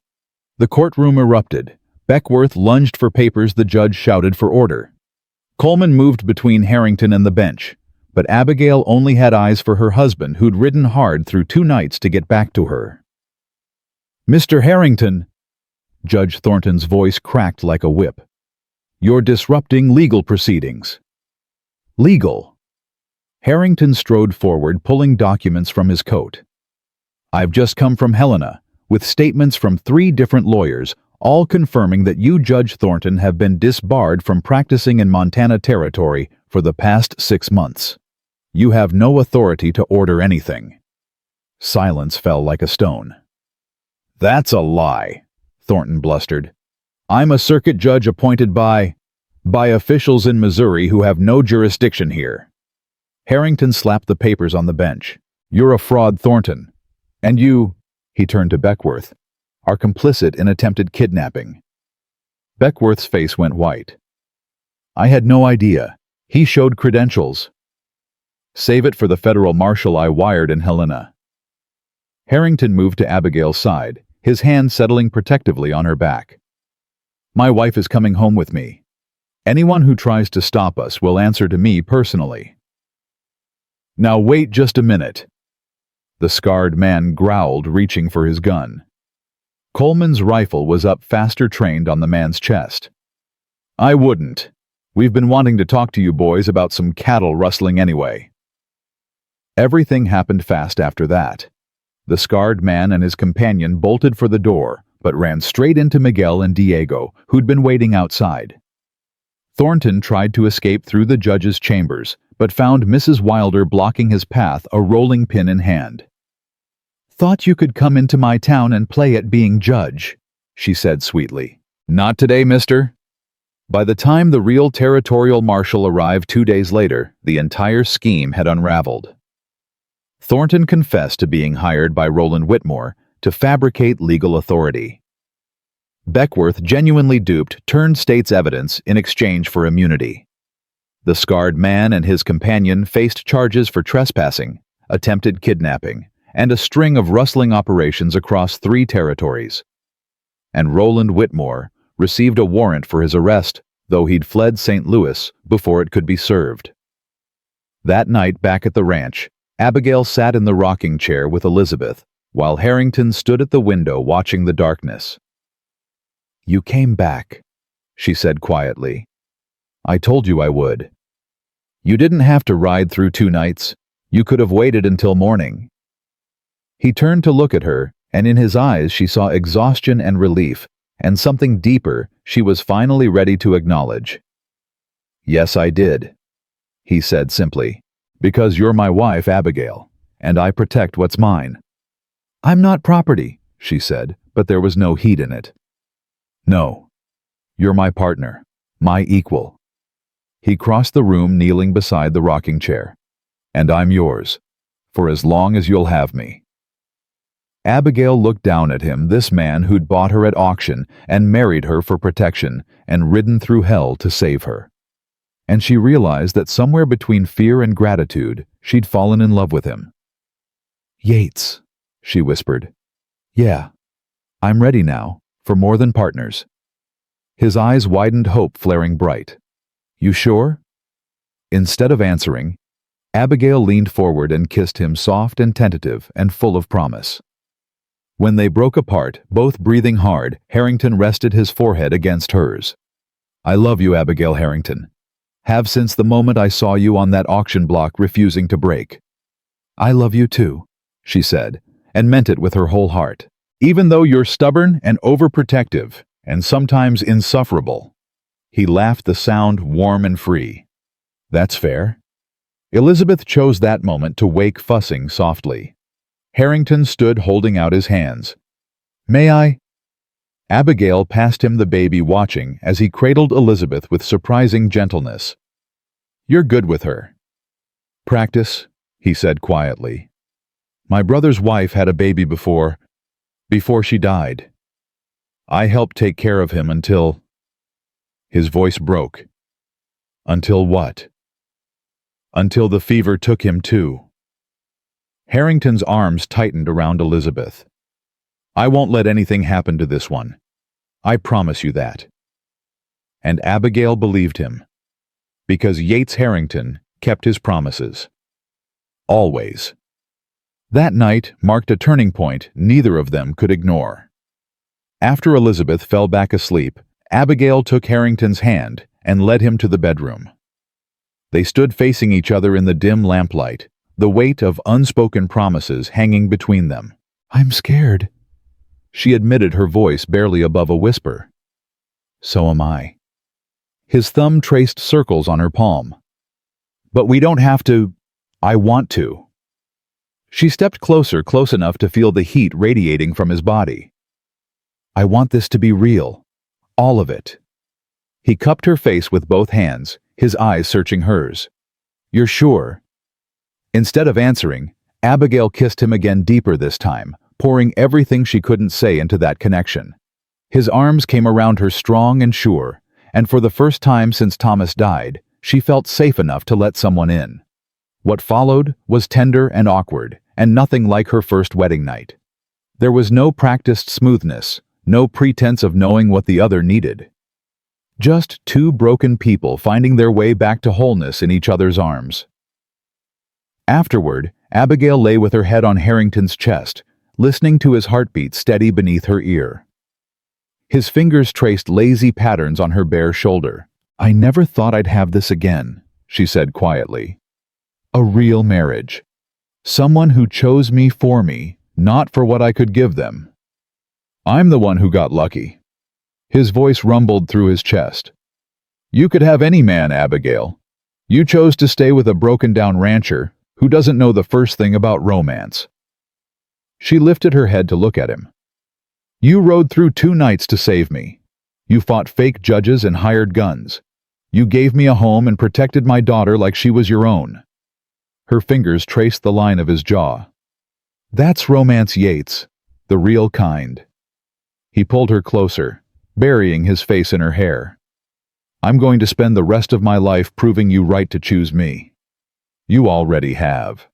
The courtroom erupted. Beckworth lunged for papers. The judge shouted for order. Coleman moved between Harrington and the bench, but Abigail only had eyes for her husband, who'd ridden hard through 2 nights to get back to her. "Mr. Harrington!" Judge Thornton's voice cracked like a whip. You're disrupting legal proceedings. Legal. Harrington strode forward, pulling documents from his coat. I've just come from Helena, with statements from 3 different lawyers, all confirming that you, Judge Thornton, have been disbarred from practicing in Montana Territory for the past 6 months. You have no authority to order anything. Silence fell like a stone. That's a lie, Thornton blustered. I'm a circuit judge appointed by officials in Missouri who have no jurisdiction here. Harrington slapped the papers on the bench. You're a fraud, Thornton. And you, he turned to Beckworth, are complicit in attempted kidnapping. Beckworth's face went white. I had no idea. He showed credentials. Save it for the federal marshal I wired in Helena. Harrington moved to Abigail's side, his hand settling protectively on her back. My wife is coming home with me. Anyone who tries to stop us will answer to me personally. Now wait just a minute. The scarred man growled, reaching for his gun. Coleman's rifle was up, faster trained on the man's chest. I wouldn't. We've been wanting to talk to you boys about some cattle rustling anyway. Everything happened fast after that. The scarred man and his companion bolted for the door, but ran straight into Miguel and Diego, who'd been waiting outside. Thornton tried to escape through the judge's chambers, but found Mrs. Wilder blocking his path, a rolling pin in hand. Thought you could come into my town and play at being judge, she said sweetly. Not today, mister. By the time the real territorial marshal arrived 2 days later, the entire scheme had unraveled. Thornton confessed to being hired by Roland Whitmore to fabricate legal authority. Beckworth, genuinely duped, turned state's evidence in exchange for immunity. The scarred man and his companion faced charges for trespassing, attempted kidnapping, and a string of rustling operations across 3 territories. And Roland Whitmore received a warrant for his arrest, though he'd fled St. Louis before it could be served. That night back at the ranch, Abigail sat in the rocking chair with Elizabeth, while Harrington stood at the window watching the darkness. You came back, she said quietly. I told you I would. You didn't have to ride through 2 nights. You could have waited until morning. He turned to look at her, and in his eyes she saw exhaustion and relief, and something deeper she was finally ready to acknowledge. Yes, I did, he said simply, because you're my wife, Abigail, and I protect what's mine. I'm not property, she said, but there was no heat in it. No, you're my partner, my equal. He crossed the room, kneeling beside the rocking chair. And I'm yours, for as long as you'll have me. Abigail looked down at him, this man who'd bought her at auction and married her for protection and ridden through hell to save her. And she realized that somewhere between fear and gratitude, she'd fallen in love with him. Yates, she whispered. Yeah, I'm ready now, for more than partners. His eyes widened, hope flaring bright. You sure? Instead of answering, Abigail leaned forward and kissed him, soft and tentative and full of promise. When they broke apart, both breathing hard, Harrington rested his forehead against hers. I love you, Abigail Harrington. Have since the moment I saw you on that auction block refusing to break. I love you too, she said, and meant it with her whole heart. Even though you're stubborn and overprotective, and sometimes insufferable. He laughed, the sound warm and free. That's fair. Elizabeth chose that moment to wake, fussing softly. Harrington stood holding out his hands. May I? Abigail passed him the baby, watching as he cradled Elizabeth with surprising gentleness. You're good with her. Practice, he said quietly. My brother's wife had a baby before she died. I helped take care of him until... His voice broke. Until what? Until the fever took him too. Harrington's arms tightened around Elizabeth. I won't let anything happen to this one. I promise you that. And Abigail believed him. Because Yates Harrington kept his promises. Always. That night marked a turning point neither of them could ignore. After Elizabeth fell back asleep, Abigail took Harrington's hand and led him to the bedroom. They stood facing each other in the dim lamplight, the weight of unspoken promises hanging between them. "I'm scared," she admitted, her voice barely above a whisper. "So am I." His thumb traced circles on her palm. "But we don't have to. I want to." She stepped closer, close enough to feel the heat radiating from his body. "I want this to be real. All of it." He cupped her face with both hands, his eyes searching hers. "You're sure?" Instead of answering, Abigail kissed him again, deeper this time, pouring everything she couldn't say into that connection. His arms came around her strong and sure, and for the first time since Thomas died, she felt safe enough to let someone in. What followed was tender and awkward, and nothing like her first wedding night. There was no practiced smoothness, no pretense of knowing what the other needed. Just two broken people finding their way back to wholeness in each other's arms. Afterward, Abigail lay with her head on Harrington's chest, listening to his heartbeat steady beneath her ear. His fingers traced lazy patterns on her bare shoulder. "I never thought I'd have this again," she said quietly. "A real marriage. Someone who chose me for me, not for what I could give them. I'm the one who got lucky." His voice rumbled through his chest. "You could have any man, Abigail. You chose to stay with a broken-down rancher who doesn't know the first thing about romance." She lifted her head to look at him. "You rode through 2 nights to save me. You fought fake judges and hired guns. You gave me a home and protected my daughter like she was your own." Her fingers traced the line of his jaw. "That's romance, Yates. The real kind." He pulled her closer, burying his face in her hair. "I'm going to spend the rest of my life proving you right to choose me. You already have."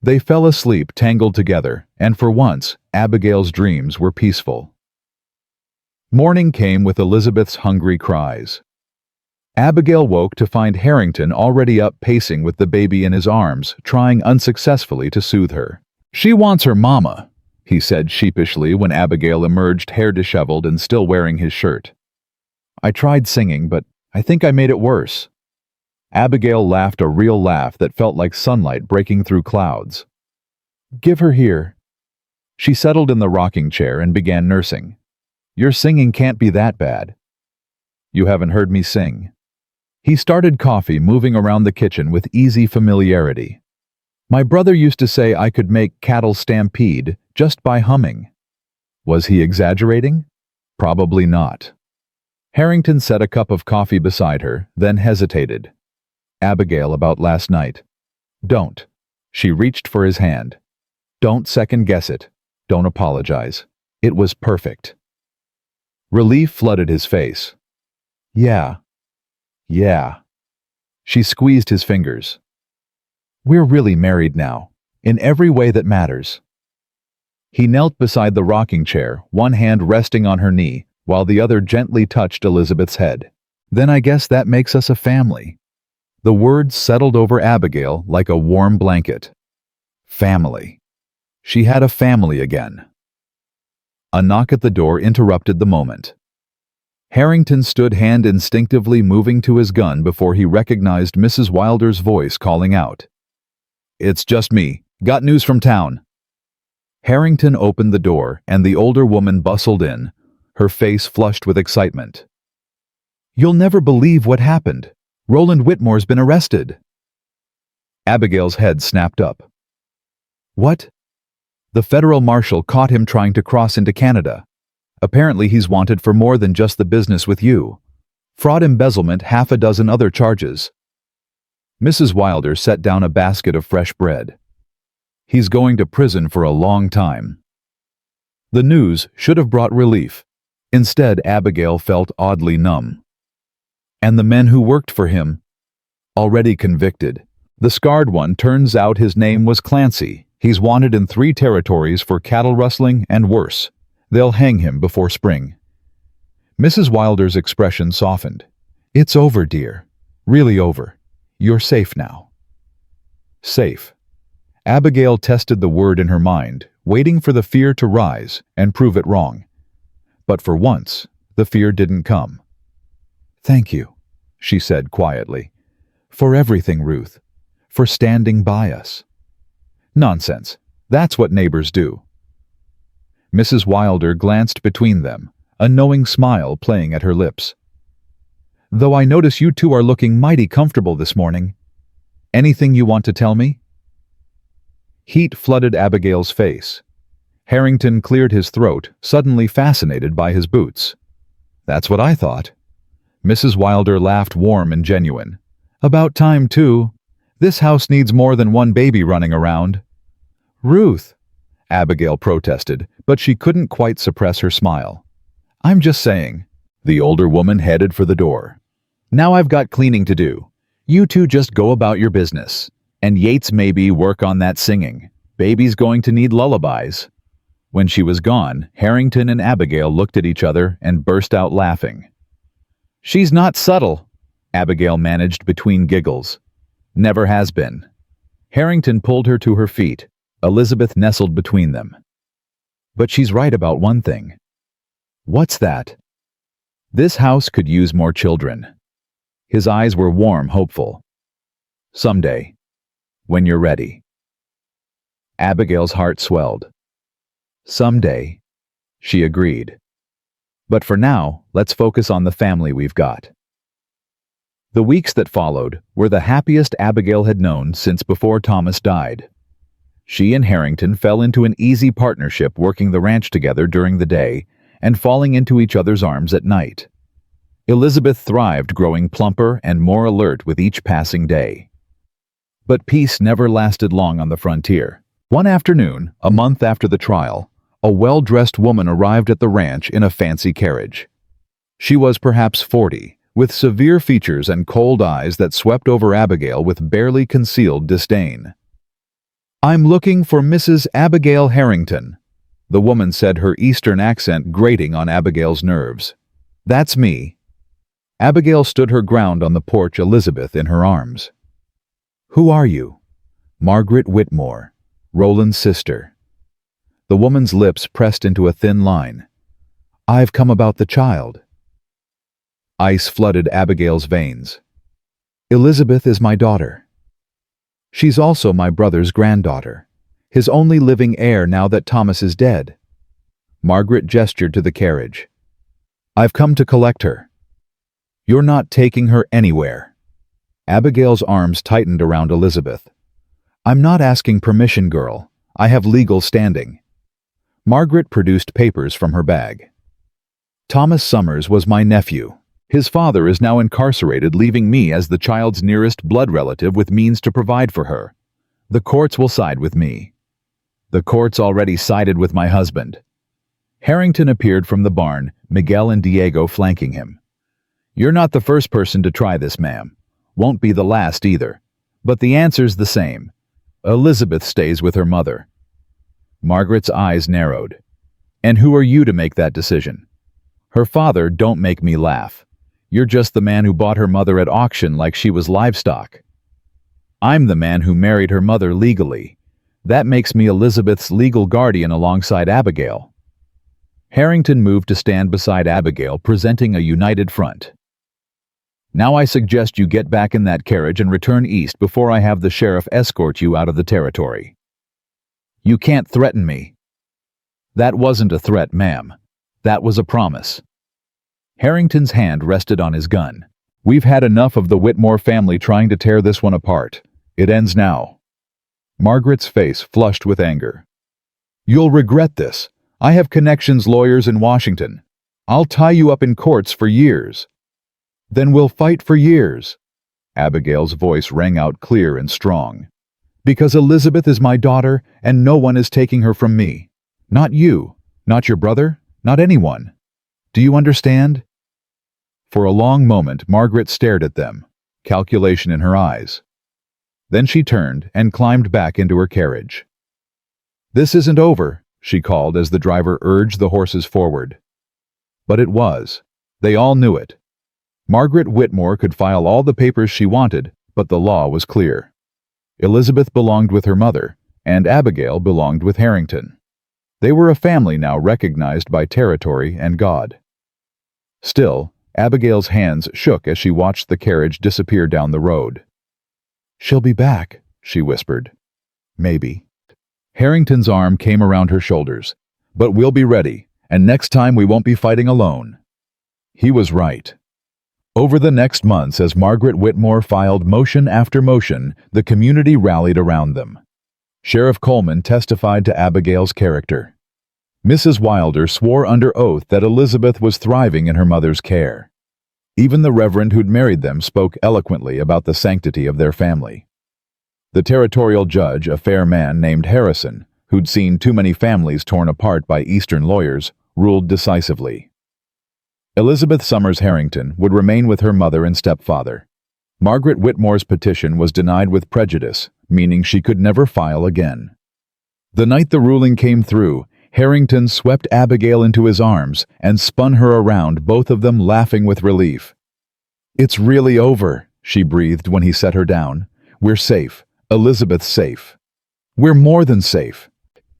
They fell asleep tangled together, and for once, Abigail's dreams were peaceful. Morning came with Elizabeth's hungry cries. Abigail woke to find Harrington already up pacing with the baby in his arms, trying unsuccessfully to soothe her. "She wants her mama," he said sheepishly when Abigail emerged, hair disheveled and still wearing his shirt. "I tried singing, but I think I made it worse." Abigail laughed, a real laugh that felt like sunlight breaking through clouds. "Give her here." She settled in the rocking chair and began nursing. "Your singing can't be that bad." "You haven't heard me sing." He started coffee, moving around the kitchen with easy familiarity. "My brother used to say I could make cattle stampede just by humming." Was he exaggerating? Probably not. Harrington set a cup of coffee beside her, then hesitated. "Abigail, about last night." "Don't." She reached for his hand. "Don't second-guess it. Don't apologize. It was perfect." Relief flooded his face. Yeah. She squeezed his fingers. "We're really married now, in every way that matters." He knelt beside the rocking chair, one hand resting on her knee, while the other gently touched Elizabeth's head. "Then I guess that makes us a family." The words settled over Abigail like a warm blanket. Family. She had a family again. A knock at the door interrupted the moment. Harrington stood, hand instinctively moving to his gun before he recognized Mrs. Wilder's voice calling out. "It's just me. Got news from town." Harrington opened the door, and the older woman bustled in, her face flushed with excitement. "You'll never believe what happened. Roland Whitmore's been arrested." Abigail's head snapped up. "What?" "The federal marshal caught him trying to cross into Canada. Apparently he's wanted for more than just the business with you. Fraud, embezzlement, 6 other charges." Mrs. Wilder set down a basket of fresh bread. "He's going to prison for a long time." The news should have brought relief. Instead, Abigail felt oddly numb. And the men who worked for him? Already convicted. The scarred one, turns out his name was Clancy. He's wanted in 3 territories for cattle rustling and worse. They'll hang him before spring. Mrs. Wilder's expression softened. "It's over, dear. Really over. You're safe now." Safe. Abigail tested the word in her mind, waiting for the fear to rise and prove it wrong. But for once, The fear didn't come. "Thank you," she said quietly. "For everything, Ruth. For standing by us." "Nonsense. That's what neighbors do." Mrs. Wilder glanced between them, a knowing smile playing at her lips. "Though I notice you two are looking mighty comfortable this morning. Anything you want to tell me?" Heat flooded Abigail's face. Harrington cleared his throat, suddenly fascinated by his boots. "That's what I thought." Mrs. Wilder laughed, warm and genuine. "About time, too. This house needs more than one baby running around." "Ruth," Abigail protested, but she couldn't quite suppress her smile. "I'm just saying." The older woman headed for the door. "Now I've got cleaning to do. You two just go about your business. And Yates, maybe work on that singing. Baby's going to need lullabies." When she was gone, Harrington and Abigail looked at each other and burst out laughing. "She's not subtle," Abigail managed between giggles. "Never has been." Harrington pulled her to her feet. Elizabeth nestled between them. "But she's right about one thing." "What's that?" "This house could use more children." His eyes were warm, hopeful. "Someday. When you're ready." Abigail's heart swelled. "Someday," she agreed. "But for now, let's focus on the family we've got." The weeks that followed were the happiest Abigail had known since before Thomas died. She and Harrington fell into an easy partnership, working the ranch together during the day and falling into each other's arms at night. Elizabeth thrived, growing plumper and more alert with each passing day. But peace never lasted long on the frontier. One afternoon, a month after the trial, a well-dressed woman arrived at the ranch in a fancy carriage. She was perhaps 40, with severe features and cold eyes that swept over Abigail with barely concealed disdain. "I'm looking for Mrs. Abigail Harrington," the woman said, her Eastern accent grating on Abigail's nerves. "That's me." Abigail stood her ground on the porch, Elizabeth in her arms. "Who are you?" "Margaret Whitmore, Roland's sister." The woman's lips pressed into a thin line. "I've come about the child." Ice flooded Abigail's veins. "Elizabeth is my daughter. She's also my brother's granddaughter, his only living heir now that Thomas is dead." Margaret gestured to the carriage. "I've come to collect her." "You're not taking her anywhere." Abigail's arms tightened around Elizabeth. "I'm not asking permission, girl. I have legal standing." Margaret produced papers from her bag. "Thomas Summers was my nephew. His father is now incarcerated, leaving me as the child's nearest blood relative with means to provide for her. The courts will side with me." "The courts already sided with my husband." Harrington appeared from the barn, Miguel and Diego flanking him. "You're not the first person to try this, ma'am. Won't be the last either. But the answer's the same. Elizabeth stays with her mother." Margaret's eyes narrowed. "And who are you to make that decision?" "Her father, don't make me laugh. You're just the man who bought her mother at auction like she was livestock." "I'm the man who married her mother legally. That makes me Elizabeth's legal guardian alongside Abigail." Harrington moved to stand beside Abigail, presenting a united front. "Now I suggest you get back in that carriage and return east before I have the sheriff escort you out of the territory." "You can't threaten me." "That wasn't a threat, ma'am. That was a promise." Harrington's hand rested on his gun. "We've had enough of the Whitmore family trying to tear this one apart. It ends now." Margaret's face flushed with anger. "You'll regret this. I have connections, lawyers in Washington. I'll tie you up in courts for years." "Then we'll fight for years." Abigail's voice rang out clear and strong. "Because Elizabeth is my daughter, and no one is taking her from me. Not you, not your brother, not anyone. Do you understand?" For a long moment, Margaret stared at them, calculation in her eyes. Then she turned and climbed back into her carriage. "This isn't over," she called as the driver urged the horses forward. But it was. They all knew it. Margaret Whitmore could file all the papers she wanted, but the law was clear. Elizabeth belonged with her mother, and Abigail belonged with Harrington. They were a family now, recognized by territory and God. Still, Abigail's hands shook as she watched the carriage disappear down the road. "She'll be back," she whispered. "Maybe." Harrington's arm came around her shoulders. "But we'll be ready, and next time we won't be fighting alone." He was right. Over the next months, as Margaret Whitmore filed motion after motion, the community rallied around them. Sheriff Coleman testified to Abigail's character. Mrs. Wilder swore under oath that Elizabeth was thriving in her mother's care. Even the reverend who'd married them spoke eloquently about the sanctity of their family. The territorial judge, a fair man named Harrison, who'd seen too many families torn apart by Eastern lawyers, ruled decisively. Elizabeth Summers Harrington would remain with her mother and stepfather. Margaret Whitmore's petition was denied with prejudice, meaning she could never file again. The night the ruling came through, Harrington swept Abigail into his arms and spun her around, both of them laughing with relief. "It's really over," she breathed when he set her down. "We're safe. Elizabeth's safe. We're more than safe."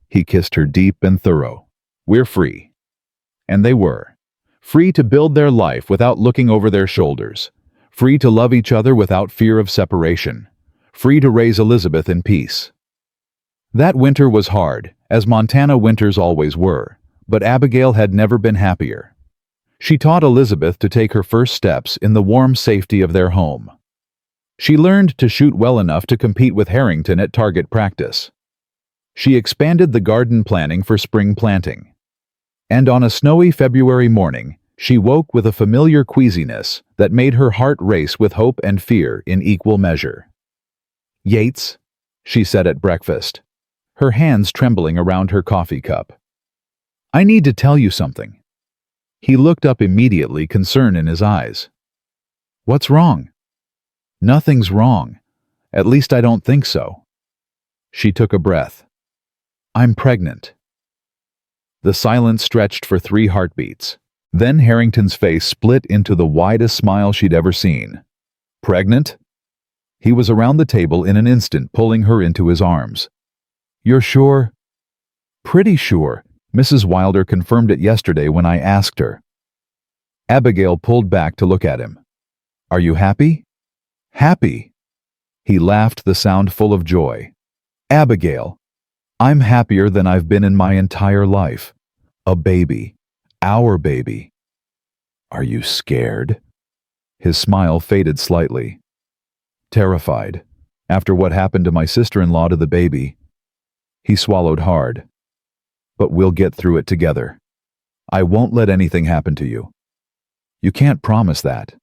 He kissed her deep and thorough. "We're free." And they were. Free to build their life without looking over their shoulders. Free to love each other without fear of separation. Free to raise Elizabeth in peace. That winter was hard, as Montana winters always were, but Abigail had never been happier. She taught Elizabeth to take her first steps in the warm safety of their home. She learned to shoot well enough to compete with Harrington at target practice. She expanded the garden planning for spring planting. And on a snowy February morning, she woke with a familiar queasiness that made her heart race with hope and fear in equal measure. "Yates," she said at breakfast, her hands trembling around her coffee cup. "I need to tell you something." He looked up immediately, concern in his eyes. "What's wrong?" "Nothing's wrong. At least I don't think so." She took a breath. "I'm pregnant." The silence stretched for 3 heartbeats. Then Harrington's face split into the widest smile she'd ever seen. "Pregnant?" He was around the table in an instant, pulling her into his arms. "You're sure?" "Pretty sure. Mrs. Wilder confirmed it yesterday when I asked her." Abigail pulled back to look at him. "Are you happy?" "Happy?" He laughed, the sound full of joy. "Abigail, I'm happier than I've been in my entire life. A baby. Our baby." "Are you scared?" His smile faded slightly. "Terrified. After what happened to my sister-in-law to the baby." He swallowed hard. "But we'll get through it together. I won't let anything happen to you." "You can't promise that."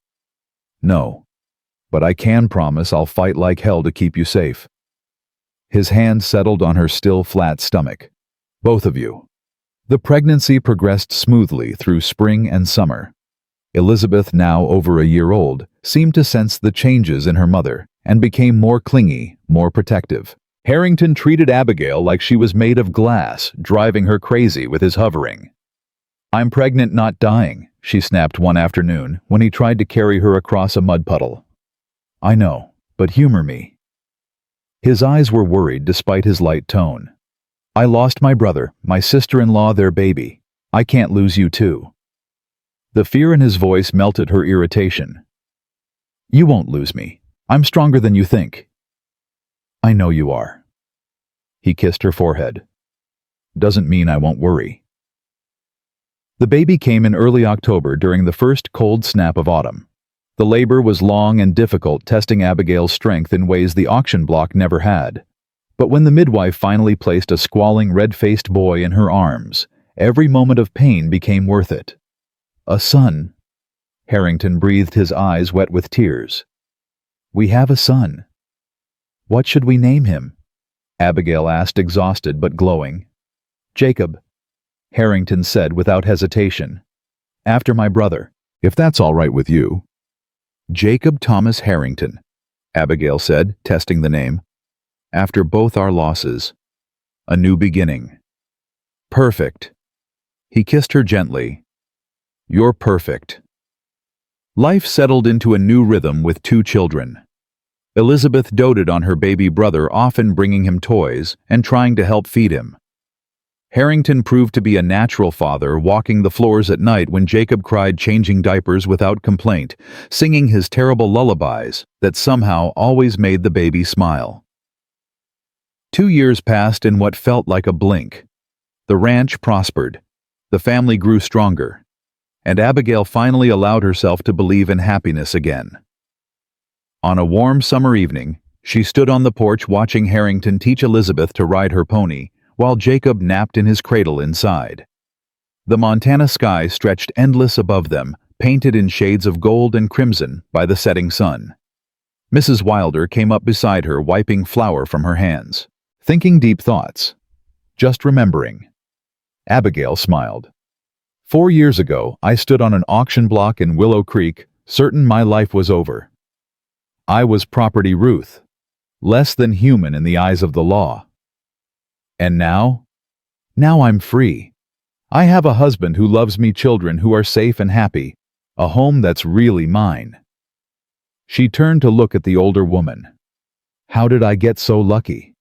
"No. But I can promise I'll fight like hell to keep you safe." His hand settled on her still flat stomach. "Both of you." The pregnancy progressed smoothly through spring and summer. Elizabeth, now over a year old, seemed to sense the changes in her mother and became more clingy, more protective. Harrington treated Abigail like she was made of glass, driving her crazy with his hovering. "I'm pregnant, not dying," she snapped one afternoon when he tried to carry her across a mud puddle. "I know, but humor me." His eyes were worried despite his light tone. "I lost my brother, my sister-in-law, their baby. I can't lose you too." The fear in his voice melted her irritation. "You won't lose me. I'm stronger than you think." "I know you are." He kissed her forehead. "Doesn't mean I won't worry." The baby came in early October during the first cold snap of autumn. The labor was long and difficult, testing Abigail's strength in ways the auction block never had. But when the midwife finally placed a squalling, red-faced boy in her arms, every moment of pain became worth it. "A son." Harrington breathed, his eyes wet with tears. "We have a son." "What should we name him?" Abigail asked, exhausted but glowing. "Jacob," Harrington said without hesitation. "After my brother, if that's all right with you." "Jacob Thomas Harrington," Abigail said, testing the name. "After both our losses. A new beginning." "Perfect." He kissed her gently. "You're perfect." Life settled into a new rhythm with 2 children. Elizabeth doted on her baby brother, often bringing him toys and trying to help feed him. Harrington proved to be a natural father, walking the floors at night when Jacob cried, changing diapers without complaint, singing his terrible lullabies that somehow always made the baby smile. 2 years passed in what felt like a blink. The ranch prospered, the family grew stronger, and Abigail finally allowed herself to believe in happiness again. On a warm summer evening, she stood on the porch watching Harrington teach Elizabeth to ride her pony, while Jacob napped in his cradle inside. The Montana sky stretched endless above them, painted in shades of gold and crimson by the setting sun. Mrs. Wilder came up beside her, wiping flour from her hands. Thinking deep thoughts. Just remembering. Abigail smiled. 4 years ago, I stood on an auction block in Willow Creek, certain my life was over. I was Property Ruth, less than human in the eyes of the law. And now? Now I'm free. I have a husband who loves me, children who are safe and happy, a home that's really mine. She turned to look at the older woman. How did I get so lucky?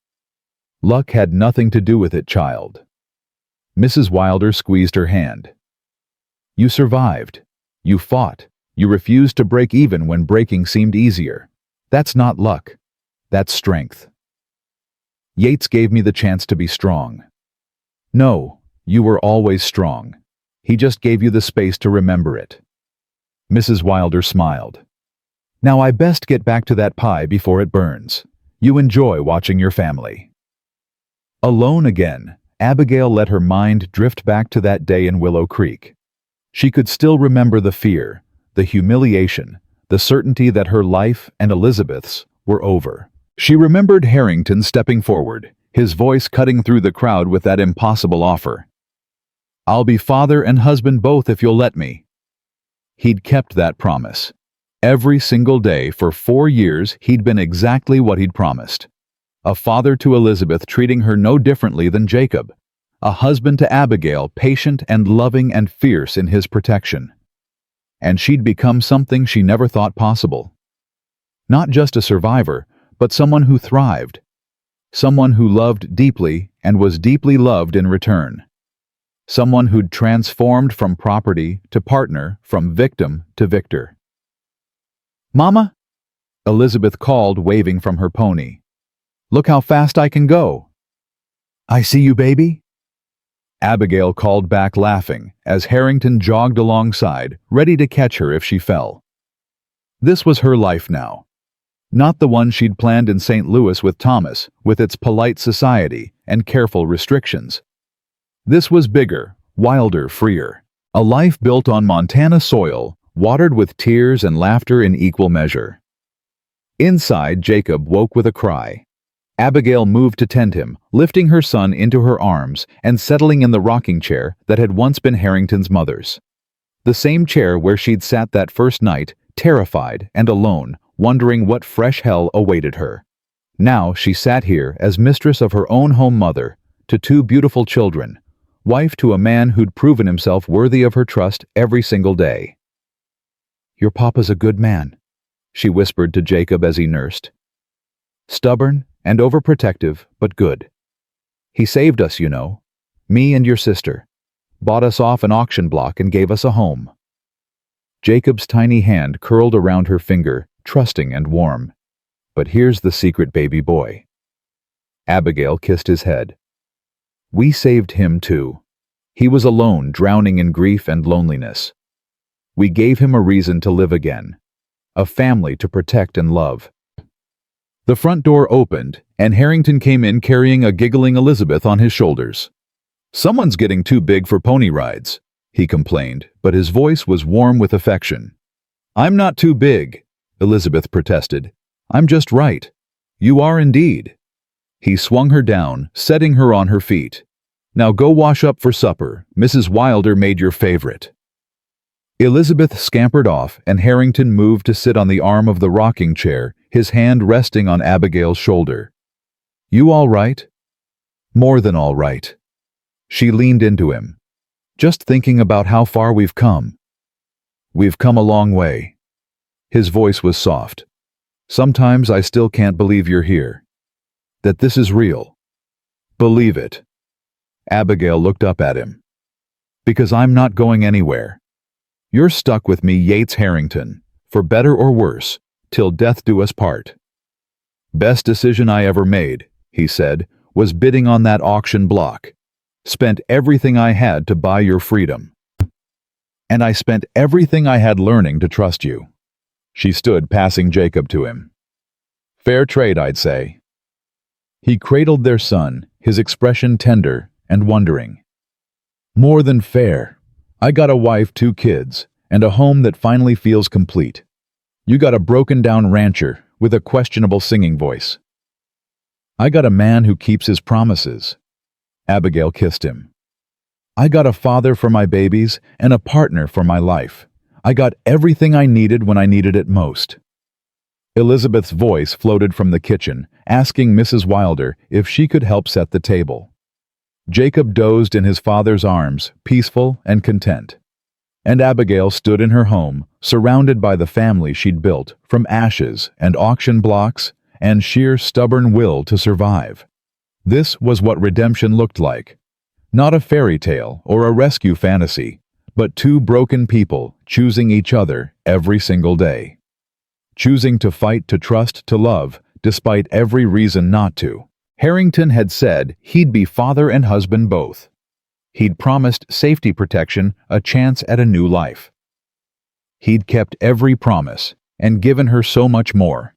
Luck had nothing to do with it, child. Mrs. Wilder squeezed her hand. You survived. You fought. You refused to break even when breaking seemed easier. That's not luck. That's strength. Yates gave me the chance to be strong. No, you were always strong. He just gave you the space to remember it. Mrs. Wilder smiled. Now I best get back to that pie before it burns. You enjoy watching your family. Alone again, Abigail let her mind drift back to that day in Willow Creek. She could still remember the fear, the humiliation, the certainty that her life and Elizabeth's were over. She remembered Harrington stepping forward, his voice cutting through the crowd with that impossible offer. I'll be father and husband both if you'll let me. He'd kept that promise. Every single day for 4 years he'd been exactly what he'd promised. A father to Elizabeth, treating her no differently than Jacob. A husband to Abigail, patient and loving and fierce in his protection. And she'd become something she never thought possible. Not just a survivor, but someone who thrived. Someone who loved deeply and was deeply loved in return. Someone who'd transformed from property to partner, from victim to victor. Mama? Elizabeth called, waving from her pony. Look how fast I can go. I see you, baby. Abigail called back, laughing, as Harrington jogged alongside, ready to catch her if she fell. This was her life now. Not the one she'd planned in St. Louis with Thomas, with its polite society and careful restrictions. This was bigger, wilder, freer. A life built on Montana soil, watered with tears and laughter in equal measure. Inside, Jacob woke with a cry. Abigail moved to tend him, lifting her son into her arms and settling in the rocking chair that had once been Harrington's mother's. The same chair where she'd sat that first night, terrified and alone, wondering what fresh hell awaited her. Now she sat here as mistress of her own home, mother to 2 beautiful children, wife to a man who'd proven himself worthy of her trust every single day. Your papa's a good man, she whispered to Jacob as he nursed. Stubborn and overprotective, but good. He saved us, you know, me and your sister, bought us off an auction block and gave us a home. Jacob's tiny hand curled around her finger, trusting and warm. But here's the secret, baby boy. Abigail kissed his head. We saved him too. He was alone, drowning in grief and loneliness. We gave him a reason to live again, a family to protect and love. The front door opened, and Harrington came in carrying a giggling Elizabeth on his shoulders. Someone's getting too big for pony rides, he complained, but his voice was warm with affection. I'm not too big, Elizabeth protested. I'm just right. You are indeed. He swung her down, setting her on her feet. Now go wash up for supper. Mrs. Wilder made your favorite. Elizabeth scampered off, and Harrington moved to sit on the arm of the rocking chair, his hand resting on Abigail's shoulder. You all right? More than all right. She leaned into him. Just thinking about how far we've come. We've come a long way. His voice was soft. Sometimes I still can't believe you're here. That this is real. Believe it. Abigail looked up at him. Because I'm not going anywhere. You're stuck with me, Yates Harrington, for better or worse, till death do us part. Best decision I ever made, he said, was bidding on that auction block. Spent everything I had to buy your freedom. And I spent everything I had learning to trust you. She stood, passing Jacob to him. Fair trade, I'd say. He cradled their son, his expression tender and wondering. More than fair. I got a wife, 2 kids, and a home that finally feels complete. You got a broken-down rancher with a questionable singing voice. I got a man who keeps his promises. Abigail kissed him. I got a father for my babies and a partner for my life. I got everything I needed when I needed it most. Elizabeth's voice floated from the kitchen, asking Mrs. Wilder if she could help set the table. Jacob dozed in his father's arms, peaceful and content. And Abigail stood in her home, surrounded by the family she'd built from ashes and auction blocks and sheer stubborn will to survive. This was what redemption looked like. Not a fairy tale or a rescue fantasy, but 2 broken people choosing each other every single day. Choosing to fight, to trust, to love, despite every reason not to. Harrington had said he'd be father and husband both. He'd promised safety protection, a chance at a new life. He'd kept every promise and given her so much more.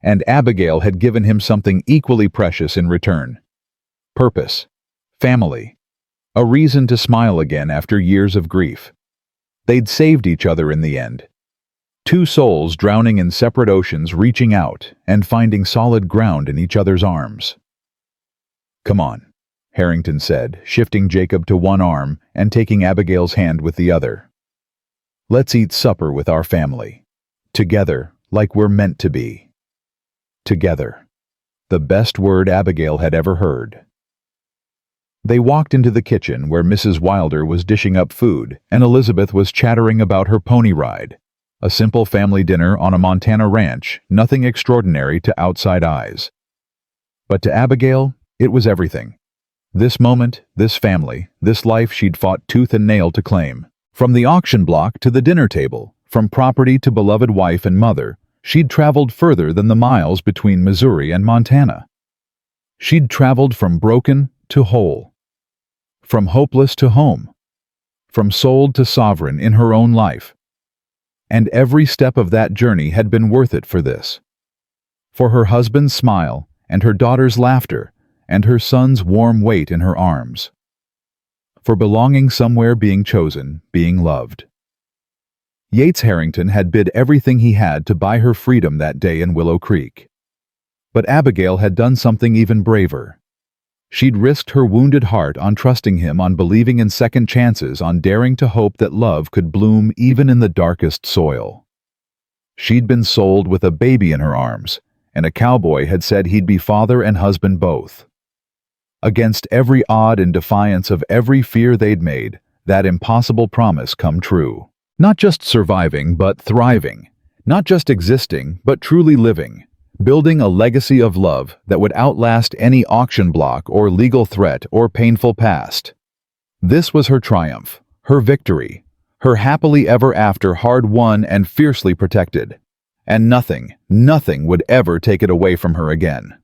And Abigail had given him something equally precious in return. Purpose. Family. A reason to smile again after years of grief. They'd saved each other in the end. 2 souls drowning in separate oceans, reaching out and finding solid ground in each other's arms. Come on, Harrington said, shifting Jacob to one arm and taking Abigail's hand with the other. Let's eat supper with our family. Together, like we're meant to be. Together. The best word Abigail had ever heard. They walked into the kitchen where Mrs. Wilder was dishing up food and Elizabeth was chattering about her pony ride. A simple family dinner on a Montana ranch, nothing extraordinary to outside eyes. But to Abigail, it was everything. This moment, this family, this life she'd fought tooth and nail to claim. From the auction block to the dinner table, from property to beloved wife and mother, she'd traveled further than the miles between Missouri and Montana. She'd traveled from broken to whole. From hopeless to home. From sold to sovereign in her own life. And every step of that journey had been worth it for this. For her husband's smile, and her daughter's laughter, and her son's warm weight in her arms. For belonging somewhere, being chosen, being loved. Yates Harrington had bid everything he had to buy her freedom that day in Willow Creek. But Abigail had done something even braver. She'd risked her wounded heart on trusting him, on believing in second chances, on daring to hope that love could bloom even in the darkest soil. She'd been sold with a baby in her arms, and a cowboy had said he'd be father and husband both. Against every odd, in defiance of every fear they'd made, that impossible promise come true. Not just surviving, but thriving. Not just existing, but truly living. Building a legacy of love that would outlast any auction block or legal threat or painful past. This was her triumph, her victory, her happily ever after, hard-won and fiercely protected. And nothing would ever take it away from her again.